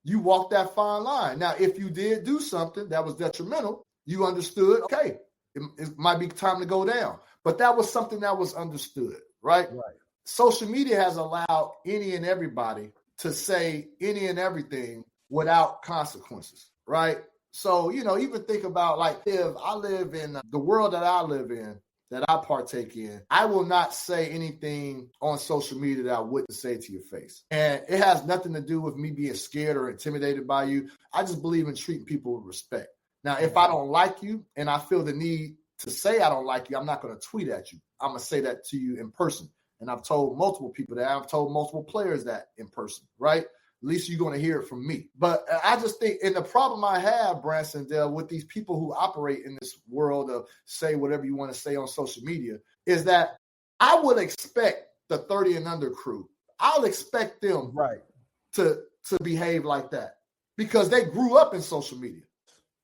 C: you walked that fine line. Now, if you did do something that was detrimental, you understood, okay, it might be time to go down. But that was something that was understood, right?
B: Right.
C: Social media has allowed any and everybody to say any and everything without consequences, right? So, even think about like if I live in the world that I live in, that I partake in, I will not say anything on social media that I wouldn't say to your face. And it has nothing to do with me being scared or intimidated by you. I just believe in treating people with respect. Now, if I don't like you and I feel the need to say I don't like you, I'm not going to tweet at you. I'm going to say that to you in person. And I've told multiple people that. I've told multiple players that in person, right? At least you're going to hear it from me. But I just think, and the problem I have, Branson, Dale, with these people who operate in this world of say whatever you want to say on social media, is that I would expect the 30 and under crew, I'll expect them to behave like that because they grew up in social media.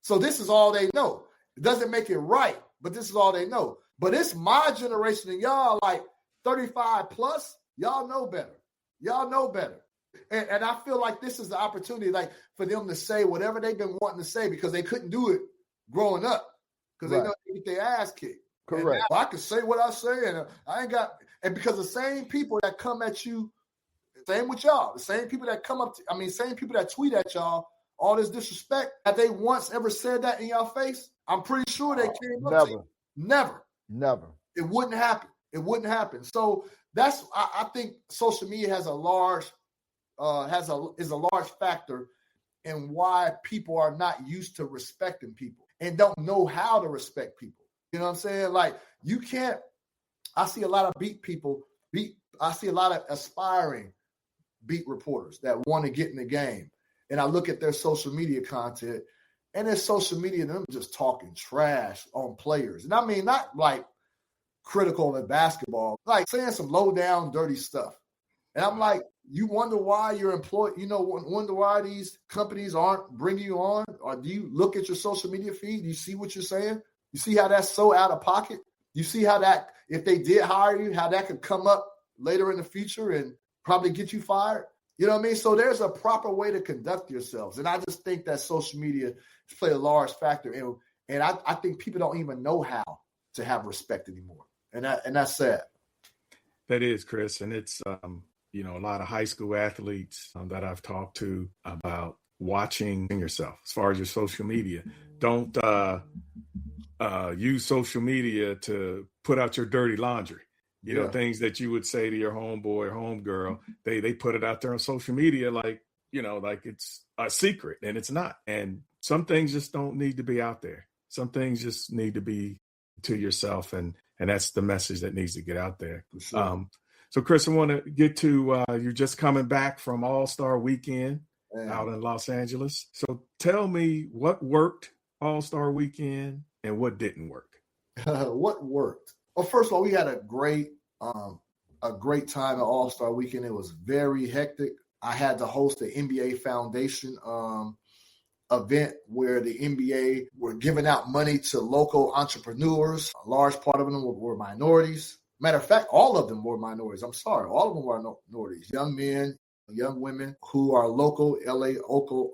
C: So this is all they know. It doesn't make it right, but this is all they know. But it's my generation and y'all like 35 plus, y'all know better. Y'all know better. And I feel like this is the opportunity like for them to say whatever they've been wanting to say because they couldn't do it growing up because they know they get their ass kicked.
B: Correct.
C: I can say what I say and I ain't got – and because the same people that come at you, same with y'all, the same people that come up – same people that tweet at y'all, all this disrespect, have they once ever said that in your face? I'm pretty sure they came up to you. Never. It wouldn't happen. It wouldn't happen. So that's I think social media has a large is a large factor in why people are not used to respecting people and don't know how to respect people. You know what I'm saying? Like you can't. I see a lot of I see a lot of aspiring beat reporters that want to get in the game, and I look at their social media content. And their social media, them just talking trash on players. And I mean, not like critical of basketball, like saying some low down, dirty stuff. And I'm like, you wonder why your employee, wonder why these companies aren't bringing you on? Or do you look at your social media feed? Do you see what you're saying? You see how that's so out of pocket? You see how that, if they did hire you, how that could come up later in the future and probably get you fired? You know what I mean? So there's a proper way to conduct yourselves. And I just think that social media play a large factor. And I think people don't even know how to have respect anymore. And that's sad.
A: That is, Chris. And it's, a lot of high school athletes that I've talked to about watching yourself as far as your social media. Don't use social media to put out your dirty laundry. You know, things that you would say to your homeboy or homegirl, they put it out there on social media like it's a secret, and it's not. And some things just don't need to be out there. Some things just need to be to yourself, and that's the message that needs to get out there. Sure. So, Chris, I want to get to you're just coming back from All-Star Weekend out in Los Angeles. So tell me what worked All-Star Weekend and what didn't work.
C: What worked? Well, first of all, we had a great time at All-Star Weekend. It was very hectic. I had to host the NBA Foundation event where the NBA were giving out money to local entrepreneurs. A large part of them were minorities. Matter of fact, all of them were minorities. I'm sorry. All of them were minorities. Young men, young women who are local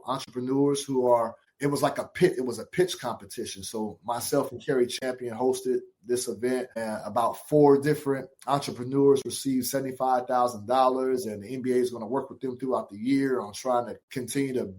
C: entrepreneurs who are. It was like it was a pitch competition. So myself and Kerry Champion hosted this event. And about 4 different entrepreneurs received $75,000. And the NBA is going to work with them throughout the year on trying to continue to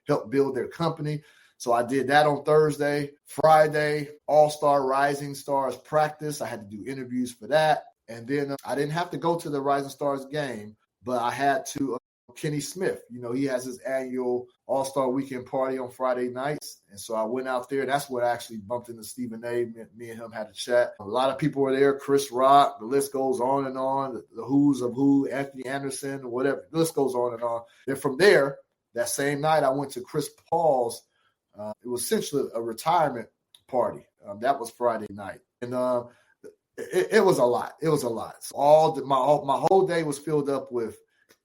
C: help build their company. So I did that on Thursday. Friday, All-Star Rising Stars practice. I had to do interviews for that. And then I didn't have to go to the Rising Stars game, but I had to Kenny Smith, he has his annual All-Star Weekend party on Friday nights. And so I went out there. That's what I actually bumped into Stephen A. Me and him had a chat. A lot of people were there. Chris Rock, the list goes on and on. The who's of who, Anthony Anderson, whatever. The list goes on and on. Then from there, that same night, I went to Chris Paul's. It was essentially a retirement party. That was Friday night. And it was a lot. It was a lot. So my whole day was filled up with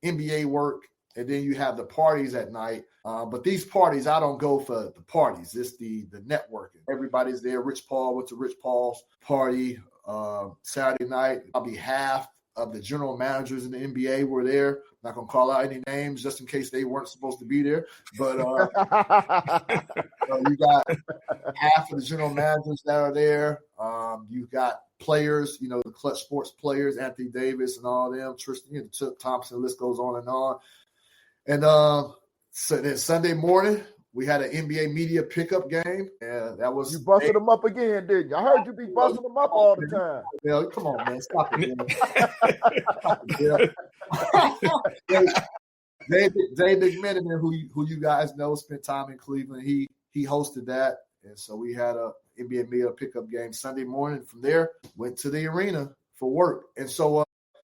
C: NBA work, and then you have the parties at night. But these parties, I don't go for the parties. It's the networking. Everybody's there. Rich Paul went to Rich Paul's party Saturday night. Probably half of the general managers in the NBA were there. I'm not going to call out any names just in case they weren't supposed to be there. But you got half of the general managers that are there. You've got players, the Clutch Sports players, Anthony Davis and all them, Tristan, Thompson, the list goes on and on. And so then Sunday morning, we had an NBA media pickup game. And that was.
B: You busted them up again, didn't you? I heard you be busting them up all the time.
C: Yeah, come on, man. Stop it, man. David McMenamin, who you guys know, spent time in Cleveland. He hosted that. And so we had a NBA media pickup game Sunday morning. From there, went to the arena for work. And so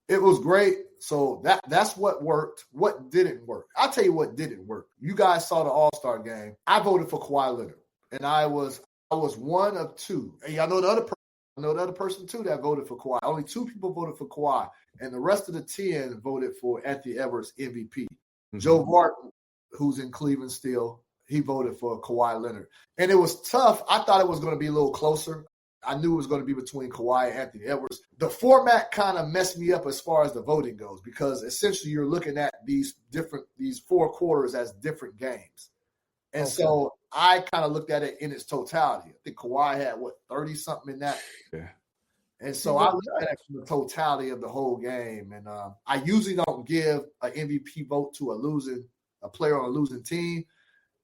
C: It was great. So that's what worked. What didn't work? I'll tell you what didn't work. You guys saw the All-Star game. I voted for Kawhi Leonard, and I was one of two. And y'all know the other person too that voted for Kawhi. Only 2 people voted for Kawhi, and the rest of the 10 voted for Anthony Edwards MVP. Mm-hmm. Joe Barton, who's in Cleveland still, he voted for Kawhi Leonard. And it was tough. I thought it was going to be a little closer. I knew it was going to be between Kawhi and Anthony Edwards. The format kind of messed me up as far as the voting goes, because essentially you're looking at these 4 quarters as different games. And so I kind of looked at it in its totality. I think Kawhi had, 30-something in that? Yeah. And so I looked at it from the totality of the whole game. And I usually don't give an MVP vote to a player on a losing team.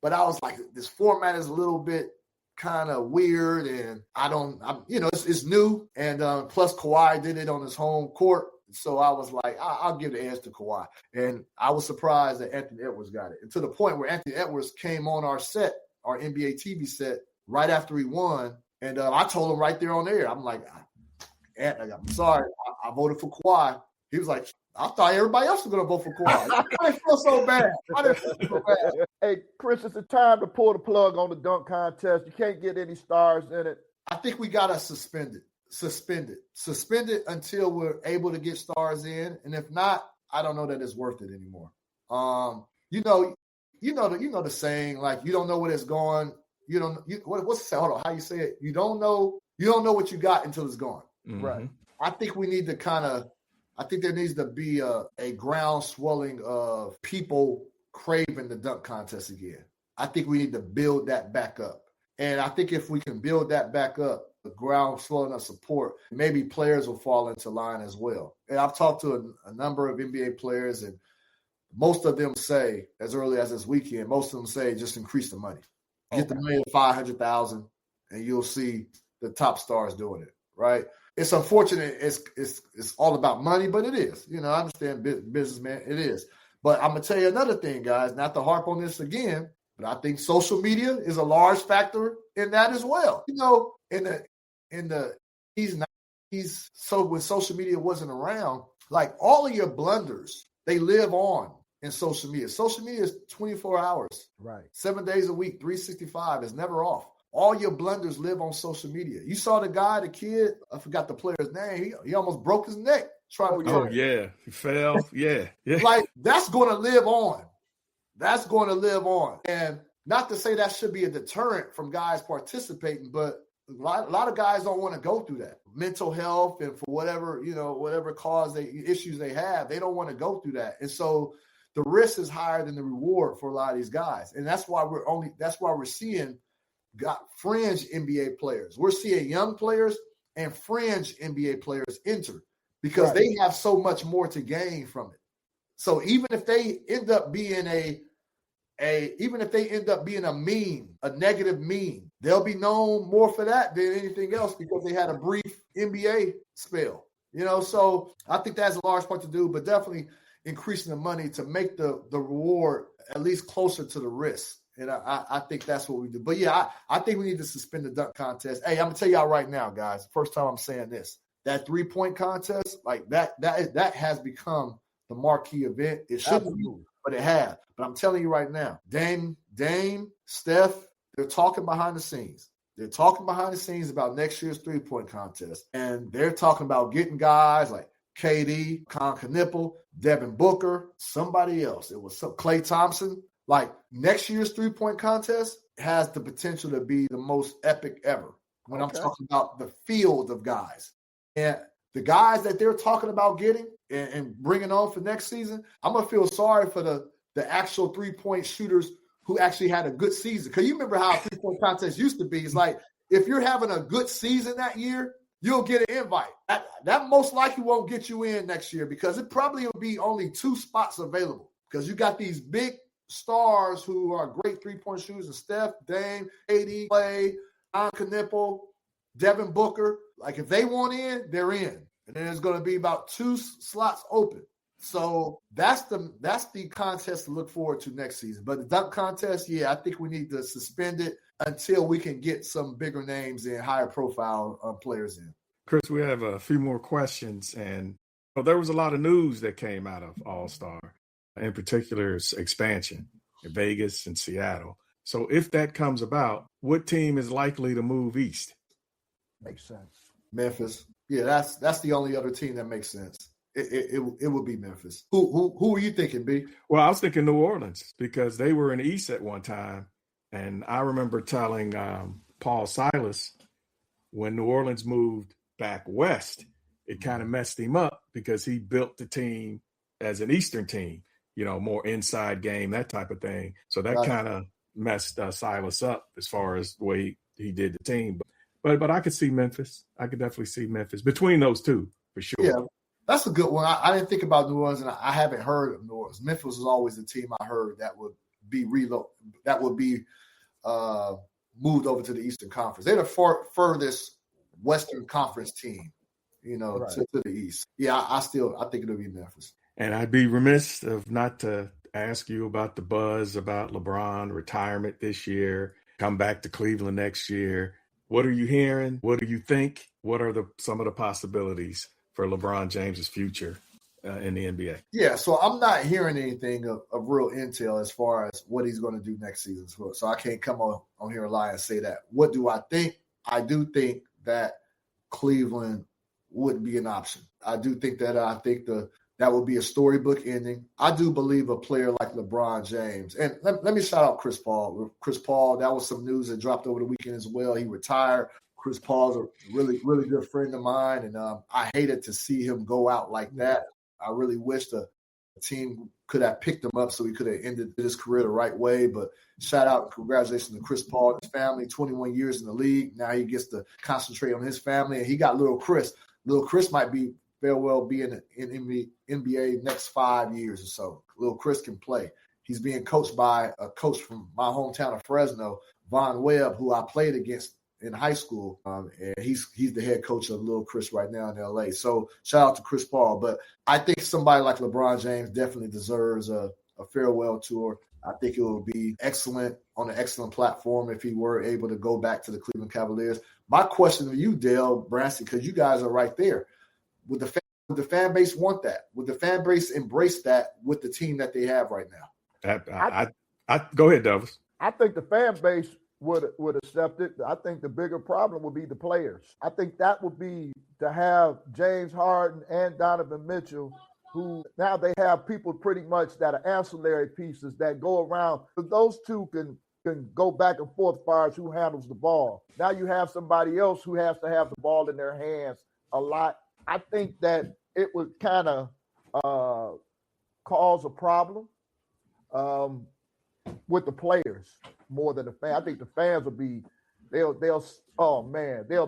C: But I was like, this format is a little bit kind of weird, and it's new, and plus Kawhi did it on his home court, so I was like, I'll give the edge to Kawhi, and I was surprised that Anthony Edwards got it, and to the point where Anthony Edwards came on our NBA TV set right after he won, and I told him right there on air, I'm like, I'm sorry, I voted for Kawhi. He was like, I thought everybody else was going to vote for Kawhi. I didn't feel so bad.
B: Hey, Chris, it's the time to pull the plug on the dunk contest. You can't get any stars in it.
C: I think we got to suspend it until we're able to get stars in. And if not, I don't know that it's worth it anymore. You know the saying, like, you don't know where it's going. What's the saying? Hold on, how you say it? You don't know what you got until it's gone.
B: Mm-hmm. Right.
C: I think we need to I think there needs to be a ground swelling of people craving the dunk contest again. I think we need to build that back up. And I think if we can build that back up, the ground swelling of support, maybe players will fall into line as well. And I've talked to a number of NBA players, and most of them say, as early as this weekend, most of them say just increase the money. Get the $1,500,000, and you'll see the top stars doing it, right? It's unfortunate. It's all about money, but it is. I understand businessman. It is. But I'm going to tell you another thing, guys, not to harp on this again, but I think social media is a large factor in that as well. In the 90s, so when social media wasn't around, like all of your blunders, they live on in social media. Social media is 24 hours,
B: right?
C: 7 days a week, 365. It's never off. All your blunders live on social media. You saw the kid, I forgot the player's name. He almost broke his neck trying to.
A: Oh, yeah. He fell. Yeah.
C: Like, that's going to live on. That's going to live on. And not to say that should be a deterrent from guys participating, but a lot of guys don't want to go through that. Mental health and for whatever cause issues they have, they don't want to go through that. And so the risk is higher than the reward for a lot of these guys. And that's why we're seeing fringe NBA players. We're seeing young players and fringe NBA players enter because they have so much more to gain from it. So even if they end up being a meme, a negative meme, they'll be known more for that than anything else because they had a brief NBA spell. So I think that's a large part to do, but definitely increasing the money to make the reward at least closer to the risk. And I think that's what we do. But yeah, I think we need to suspend the dunk contest. Hey, I'm gonna tell y'all right now, guys. First time I'm saying this. That 3-point contest, like that has become the marquee event. It shouldn't be, but it has. But I'm telling you right now, Dame, Steph, they're talking behind the scenes. They're talking behind the scenes about next year's 3-point contest, and they're talking about getting guys like KD, Con Knipple, Devin Booker, somebody else. It was Klay Thompson. Like, next year's 3-point contest has the potential to be the most epic ever when I'm talking about the field of guys. And the guys that they're talking about getting and bringing on for next season, I'm going to feel sorry for the actual 3-point shooters who actually had a good season. Because you remember how a 3-point contest used to be. It's like, if you're having a good season that year, you'll get an invite. That most likely won't get you in next year because it probably will be only 2 spots available because you got these big stars who are great 3-point shooters, and Steph, Dame, KD, Klay, Con Knipple, Devin Booker. Like, if they want in, they're in. And then there's going to be about 2 slots open. So that's the contest to look forward to next season. But the dunk contest, yeah, I think we need to suspend it until we can get some bigger names and higher profile players in.
A: Chris, we have a few more questions, and Well, there was a lot of news that came out of All-Star, in particular expansion in Vegas and Seattle. So if that comes about, what team is likely to move east?
B: Makes sense.
C: Memphis. Yeah, that's the only other team that makes sense. It would be Memphis. Who are you thinking, B?
A: Well, I was thinking New Orleans because they were in the East at one time. And I remember telling Paul Silas when New Orleans moved back west, it kind of messed him up because he built the team as an Eastern team, more inside game, that type of thing. So that kind of messed Silas up as far as the way he did the team. But I could see Memphis. I could definitely see Memphis between those two for sure.
C: Yeah, that's a good one. I didn't think about New Orleans, and I haven't heard of New Orleans. Memphis was always the team I heard that would be moved over to the Eastern Conference. They're the furthest Western Conference team, to the East. Yeah, I think it'll be Memphis.
A: And I'd be remiss of not to ask you about the buzz about LeBron retirement this year, come back to Cleveland next year. What are you hearing? What do you think? What are some of the possibilities for LeBron James's future in the NBA?
C: Yeah, so I'm not hearing anything of real intel as far as what he's going to do next season. So I can't come on here and lie and say that. What do I think? I do think that Cleveland would be an option. I do think that that would be a storybook ending. I do believe a player like LeBron James. And let me shout out Chris Paul. Chris Paul, that was some news that dropped over the weekend as well. He retired. Chris Paul's a really, really good friend of mine. And I hated to see him go out like that. I really wish the team could have picked him up so he could have ended his career the right way. But shout out and congratulations to Chris Paul and his family, 21 years in the league. Now he gets to concentrate on his family. And he got little Chris. Little Chris might be very well be in NBA next 5 years or so. Little Chris can play. He's being coached by a coach from my hometown of Fresno, Von Webb, who I played against in high school. And he's the head coach of Little Chris right now in LA. So shout out to Chris Paul. But I think somebody like LeBron James definitely deserves a farewell tour. I think it would be excellent on an excellent platform if he were able to go back to the Cleveland Cavaliers. My question to you, Dale Branson, because you guys are right there. Would the fan base want that? Would the fan base embrace that with the team that they have right now?
A: I go ahead, Davis.
B: I think the fan base would accept it. I think the bigger problem would be the players. I think that would be to have James Harden and Donovan Mitchell, who now they have people pretty much that are ancillary pieces that go around. Those two can go back and forth as far as who handles the ball. Now you have somebody else who has to have the ball in their hands a lot. I think that it would kind of cause a problem with the players more than the fans. I think the fans will be they'll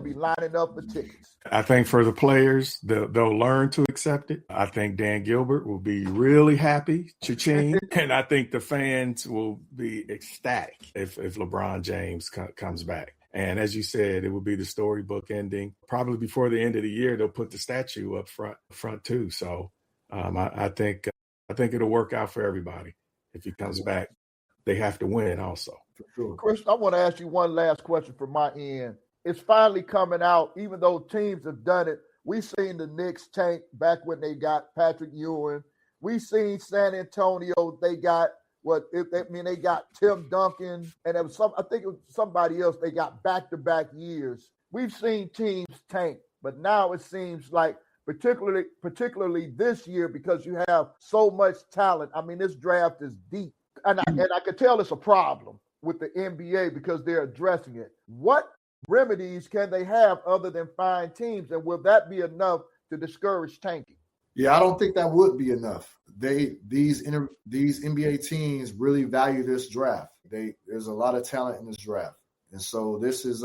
B: be lining up for tickets.
A: I think for the players, they'll learn to accept it. I think Dan Gilbert will be really happy, cha-ching. And I think the fans will be ecstatic if LeBron James comes back. And as you said, it will be the storybook ending. Probably before the end of the year, they'll put the statue up front too. So I think it'll work out for everybody. If he comes back, they have to win also.
B: For sure. Chris, I want to ask you one last question from my end. It's finally coming out, even though teams have done it. We've seen the Knicks tank back when they got Patrick Ewing. We've seen San Antonio, they got they got Tim Duncan, and it was I think it was somebody else. They got back-to-back years. We've seen teams tank, but now it seems like, particularly this year, because you have so much talent. I mean, this draft is deep, and I can tell it's a problem with the NBA because they're addressing it. What remedies can they have other than find teams, and will that be enough to discourage tanking?
C: Yeah, I don't think that would be enough. These NBA teams really value this draft. There's a lot of talent in this draft, and so this is,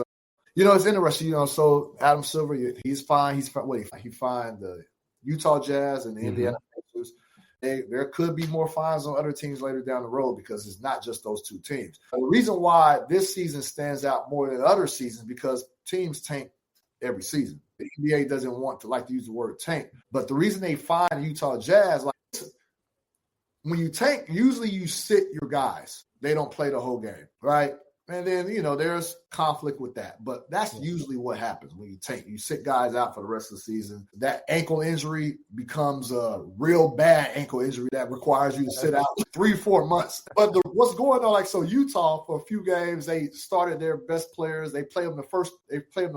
C: it's interesting. So Adam Silver, he's fine. He fined the Utah Jazz and the Indiana Pacers. There could be more fines on other teams later down the road because it's not just those two teams. The reason why this season stands out more than other seasons because teams tank every season. The NBA doesn't want to like to use the word tank, but the reason they fine Utah Jazz, like when you tank, usually you sit your guys. They don't play the whole game, right? And then, there's conflict with that. But that's usually what happens when you sit guys out for the rest of the season. That ankle injury becomes a real bad ankle injury that requires you to sit out 3-4 months. But what's going on, so Utah, for a few games, they started their best players. They played them the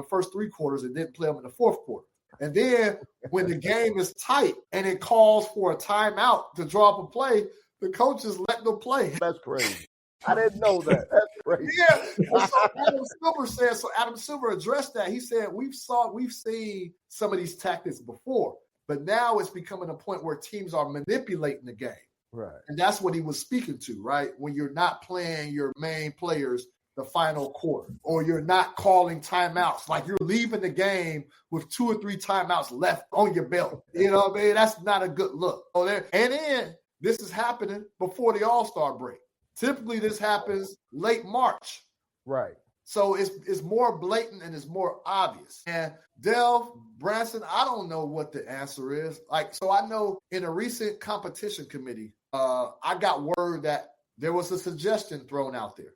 C: first 3 quarters and didn't play them in the fourth quarter. And then when the game is tight and it calls for a timeout to draw up a play, the coaches let them play.
B: That's crazy. I didn't know that. That's crazy.
C: Yeah. So Adam Silver addressed that. He said, we've seen some of these tactics before, but now it's becoming a point where teams are manipulating the game.
B: Right.
C: And that's what he was speaking to, right? When you're not playing your main players the final quarter, or you're not calling timeouts, like you're leaving the game with 2 or 3 timeouts left on your belt. You know what I mean? That's not a good look. And then this is happening before the All-Star break. Typically, this happens late March.
B: Right.
C: So it's more blatant and it's more obvious. And Del Branson, I don't know what the answer is. So I know in a recent competition committee, I got word that there was a suggestion thrown out there.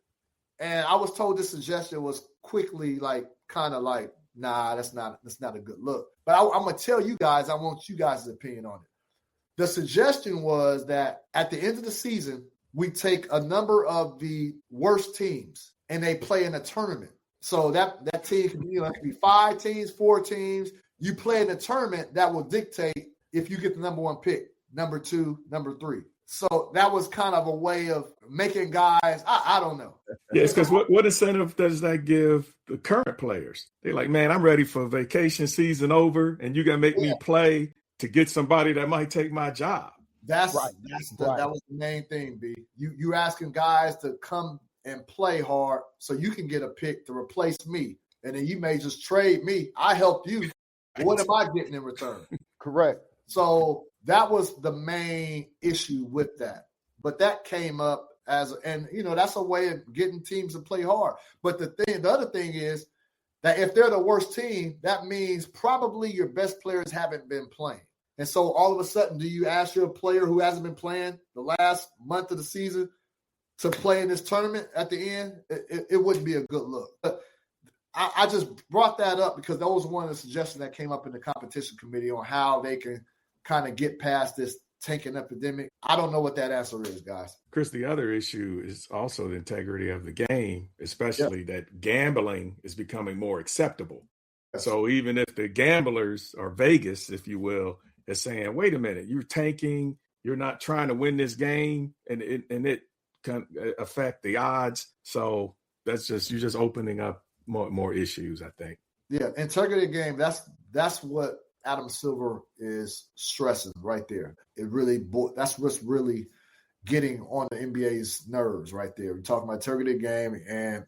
C: And I was told this suggestion was quickly nah, that's not a good look. But I'm going to tell you guys, I want you guys' opinion on it. The suggestion was that at the end of the season, we take a number of the worst teams and they play in a tournament. So that team can be, it could be 5 teams, 4 teams. You play in a tournament that will dictate if you get the number 1 pick, number 2, number 3. So that was kind of a way of making guys, I don't know.
A: Yes, because what incentive does that give the current players? They're like, man, I'm ready for vacation season over, and you got to make me play to get somebody that might take my job.
C: That's right. That was the main thing, B. You asking guys to come and play hard so you can get a pick to replace me, and then you may just trade me. I helped you. What am I getting in return?
B: Correct.
C: So that was the main issue with that. But that came up that's a way of getting teams to play hard. But the other thing is that if they're the worst team, that means probably your best players haven't been playing. And so all of a sudden, do you ask your player who hasn't been playing the last month of the season to play in this tournament at the end? It wouldn't be a good look. But I just brought that up because that was one of the suggestions that came up in the competition committee on how they can kind of get past this tanking epidemic. I don't know what that answer is, guys.
A: Chris, the other issue is also the integrity of the game, especially that gambling is becoming more acceptable. Yes. So even if the gamblers or Vegas, if you will, is saying, wait a minute, you're tanking, you're not trying to win this game, and it can affect the odds. So you're just opening up more issues, I think.
C: Yeah, integrity of the game, that's what Adam Silver is stressing right there. That's what's really getting on the NBA's nerves right there. We're talking about integrity of the game, and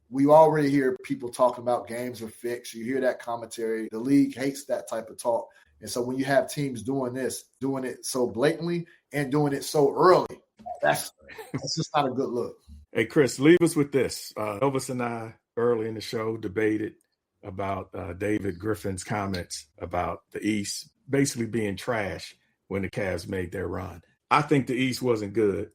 C: we already hear people talking about games are fixed. You hear that commentary. The league hates that type of talk. And so when you have teams doing it so blatantly and doing it so early, that's just not a good look.
A: Hey, Chris, leave us with this. Elvis and I early in the show debated about David Griffin's comments about the East basically being trash when the Cavs made their run. I think the East wasn't good.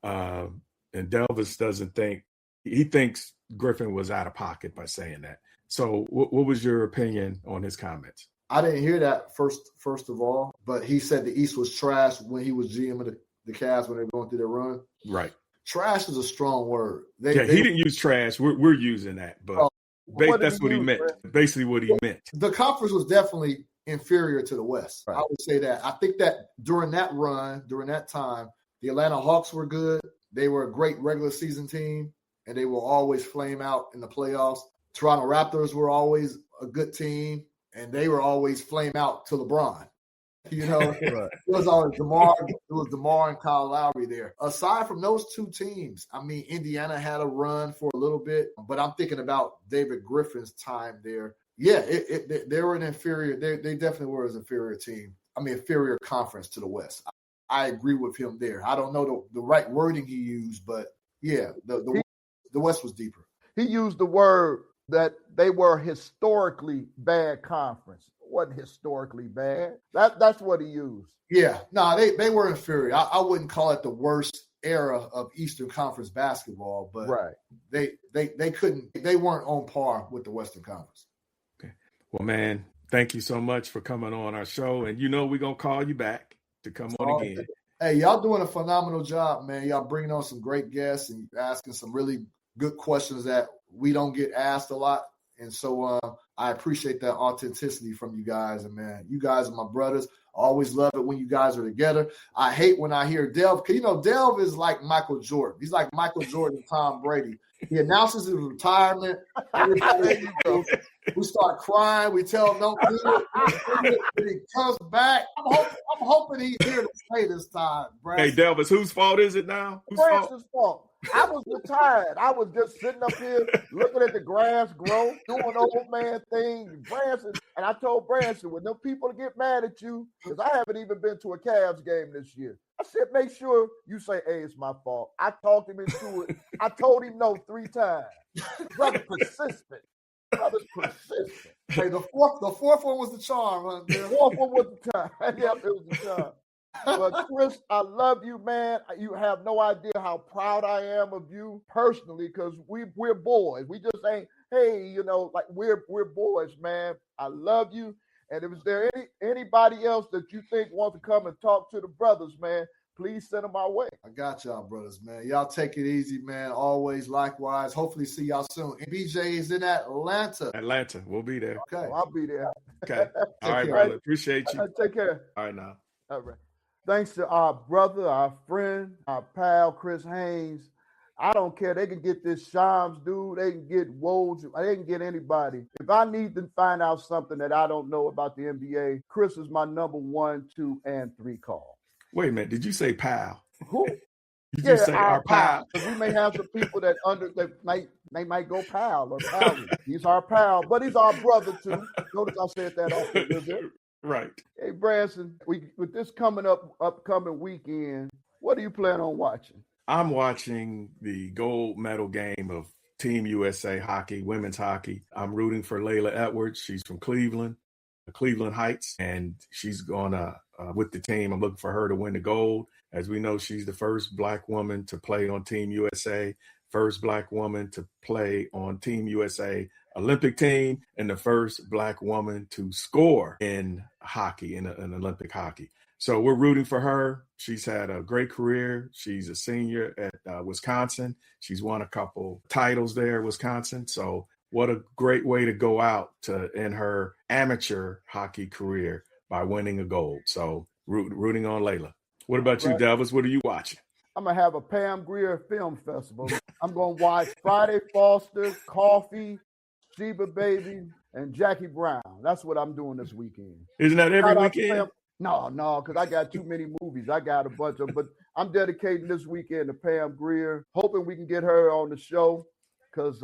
A: And Delvis doesn't think – he thinks Griffin was out of pocket by saying that. So what was your opinion on his comments?
C: I didn't hear that first of all, but he said the East was trash when he was GM of the Cavs when they were going through their run.
A: Right.
C: Trash is a strong word.
A: He didn't use trash. We're using that, but that's what he meant. Basically what he meant.
C: The conference was definitely inferior to the West. Right. I would say that. I think that during that time, the Atlanta Hawks were good. They were a great regular season team, and they will always flame out in the playoffs. Toronto Raptors were always a good team, and they were always flame out to LeBron. Right. It was always DeMar and Kyle Lowry there. Aside from those two teams, I mean, Indiana had a run for a little bit, but I'm thinking about David Griffin's time there. Yeah, they were an inferior. They definitely were an inferior team. I mean, inferior conference to the West. I agree with him there. I don't know the right wording he used, but yeah, the West was deeper.
B: He used the word that they were historically bad conference. Wasn't historically bad. That's what he used.
C: Yeah, no, they were inferior. I wouldn't call it the worst era of Eastern Conference basketball, but
B: Right.
C: they weren't on par with the Western Conference.
A: Okay. Well, man, thank you so much for coming on our show. And we're going to call you back to come on again.
C: Hey, y'all doing a phenomenal job, man. Y'all bringing on some great guests and asking some really good questions that we don't get asked a lot. And so I appreciate that authenticity from you guys. And, man, you guys are my brothers. I always love it when you guys are together. I hate when I hear Delv, because, Delv is like Michael Jordan. He's like Michael Jordan and Tom Brady. He announces his retirement. We start crying. We tell him don't do it. And he comes back. I'm hoping he's here to play this time, Brad.
A: Hey, Delvis, whose fault is it now?
B: Branson's fault. I was retired. I was just sitting up here looking at the grass grow, doing old man thing. Branson, and I told Branson, when them people get mad at you, because I haven't even been to a Cavs game this year. I said, make sure you say, hey, it's my fault. I talked him into it. I told him no 3 times. Brother persistent. Brother's persistent.
C: Hey, the fourth one was the charm, huh?
B: The fourth one was the time. Yep, it was the charm. But Chris, I love you, man. You have no idea how proud I am of you personally, because we're boys. We just ain't, hey, like we're boys, man. I love you. And if there anybody else that you think wants to come and talk to the brothers, man, please send them our way.
C: I got y'all, brothers, man. Y'all take it easy, man. Always, likewise. Hopefully see y'all soon. And BJ is in Atlanta.
A: We'll be there.
C: Okay.
B: I'll be there.
A: Okay. All right, brother. Appreciate you.
B: Take care.
A: All right, now.
B: All right. Thanks to our brother, our friend, our pal, Chris Haynes. I don't care. They can get this Shams dude. They can get Woj. They can get anybody. If I need to find out something that I don't know about the NBA, Chris is my number 1, 2, and 3 call.
A: Wait a minute. Did you say pal?
B: Who?
A: Did you say our pal?
B: We may have some people that might go pal or pal. He's our pal, but he's our brother too. Notice I said that often.
A: Right.
B: Hey, Branson, with this upcoming weekend, what do you plan on watching?
A: I'm watching the gold medal game of Team USA hockey, women's hockey. I'm rooting for Layla Edwards. She's from Cleveland Heights, and she's going to, with the team, I'm looking for her to win the gold. As we know, she's the first Black woman to play on Team USA, first Black woman to play on Team USA Olympic team, and the first Black woman to score in hockey, in Olympic hockey. So we're rooting for her. She's had a great career. She's a senior at Wisconsin. She's won a couple titles there at Wisconsin. So what a great way to go out in her amateur hockey career by winning a gold. So rooting on Layla. What about you, Delvis? What are you watching?
B: I'm going to have a Pam Grier film festival. I'm going to watch Friday Foster, Coffee, Sheba Baby, and Jackie Brown. That's what I'm doing this weekend.
A: Isn't that every weekend?
B: No, because I got too many movies. I got a bunch of them. But I'm dedicating this weekend to Pam Grier, hoping we can get her on the show, because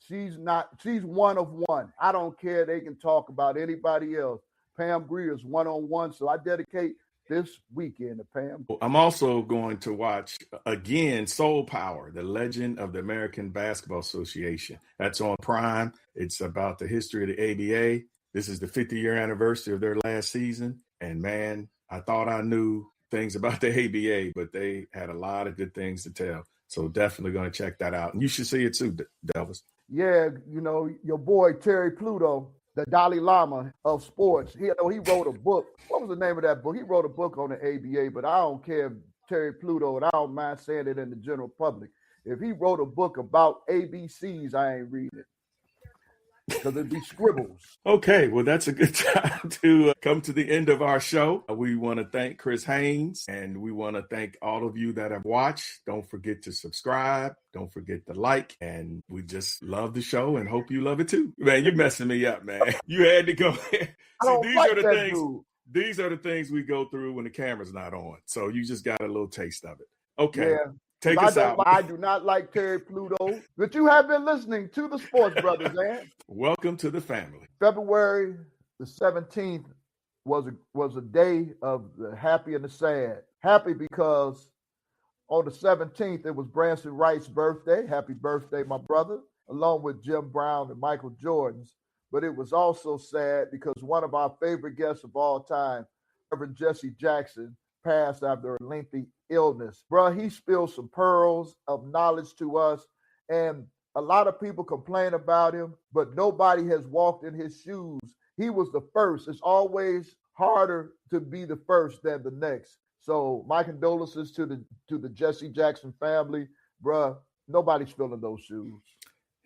B: she's one of one. I don't care. They can talk about anybody else. Pam Grier is one-on-one, so I dedicate this weekend to Pam.
A: I'm also going to watch, again, Soul Power, the legend of the American Basketball Association. That's on Prime. It's about the history of the ABA. This is the 50-year anniversary of their last season. And, man, I thought I knew things about the ABA, but they had a lot of good things to tell. So definitely going to check that out. And you should see it too, Delvis.
B: Yeah, your boy Terry Pluto, the Dalai Lama of sports. He wrote a book. What was the name of that book? He wrote a book on the ABA, but I don't care if Terry Pluto, and I don't mind saying it in the general public. If he wrote a book about ABCs, I ain't reading it, because it'd be scribbles.
A: Okay, well, that's a good time to come to the end of our show. We want to thank Chris Haynes, and we want to thank all of you that have watched. Don't forget to subscribe. Don't forget to like, and we just love the show and hope you love it too. Man, you're messing me up, man. You had to go. These are the things we go through when the camera's not on. So you just got a little taste of it. Okay.
B: Yeah.
A: Take us out.
B: I do not like Terry Pluto, but you have been listening to the Sports Brothers, man.
A: Welcome to the family.
B: February the 17th was a day of the happy and the sad. Happy because on the 17th, it was Branson Wright's birthday. Happy birthday, my brother, along with Jim Brown and Michael Jordan's. But it was also sad because one of our favorite guests of all time, Reverend Jesse Jackson, passed after a lengthy illness. Bro, he spilled some pearls of knowledge to us. And a lot of people complain about him, but nobody has walked in his shoes. He was the first. It's always harder to be the first than the next. So my condolences to the Jesse Jackson family. Bruh, nobody's filling those shoes.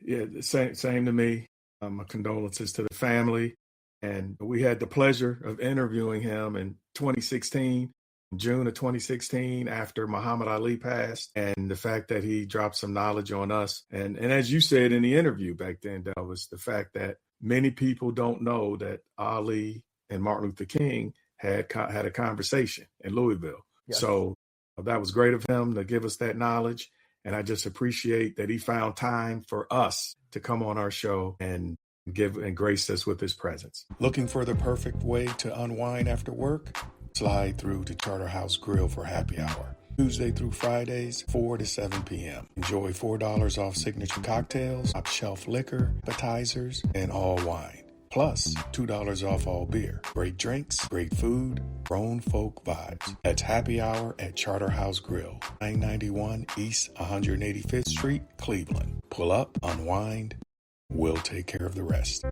A: Yeah, same to me. My condolences to the family. And we had the pleasure of interviewing him in 2016, June of 2016, after Muhammad Ali passed, and the fact that he dropped some knowledge on us. And as you said in the interview back then, that was the fact that many people don't know that Ali and Martin Luther King had a conversation in Louisville. Yes. So that was great of him to give us that knowledge. And I just appreciate that he found time for us to come on our show and give and grace us with his presence. Looking for the perfect way to unwind after work? Slide through to Charterhouse Grill for happy hour. Tuesday through Fridays, 4 to 7 p.m. Enjoy $4 off signature cocktails, top shelf liquor, appetizers, and all wine. Plus, $2 off all beer. Great drinks, great food, grown folk vibes. That's happy hour at Charterhouse Grill, 991 East 185th Street, Cleveland. Pull up, unwind. We'll take care of the rest.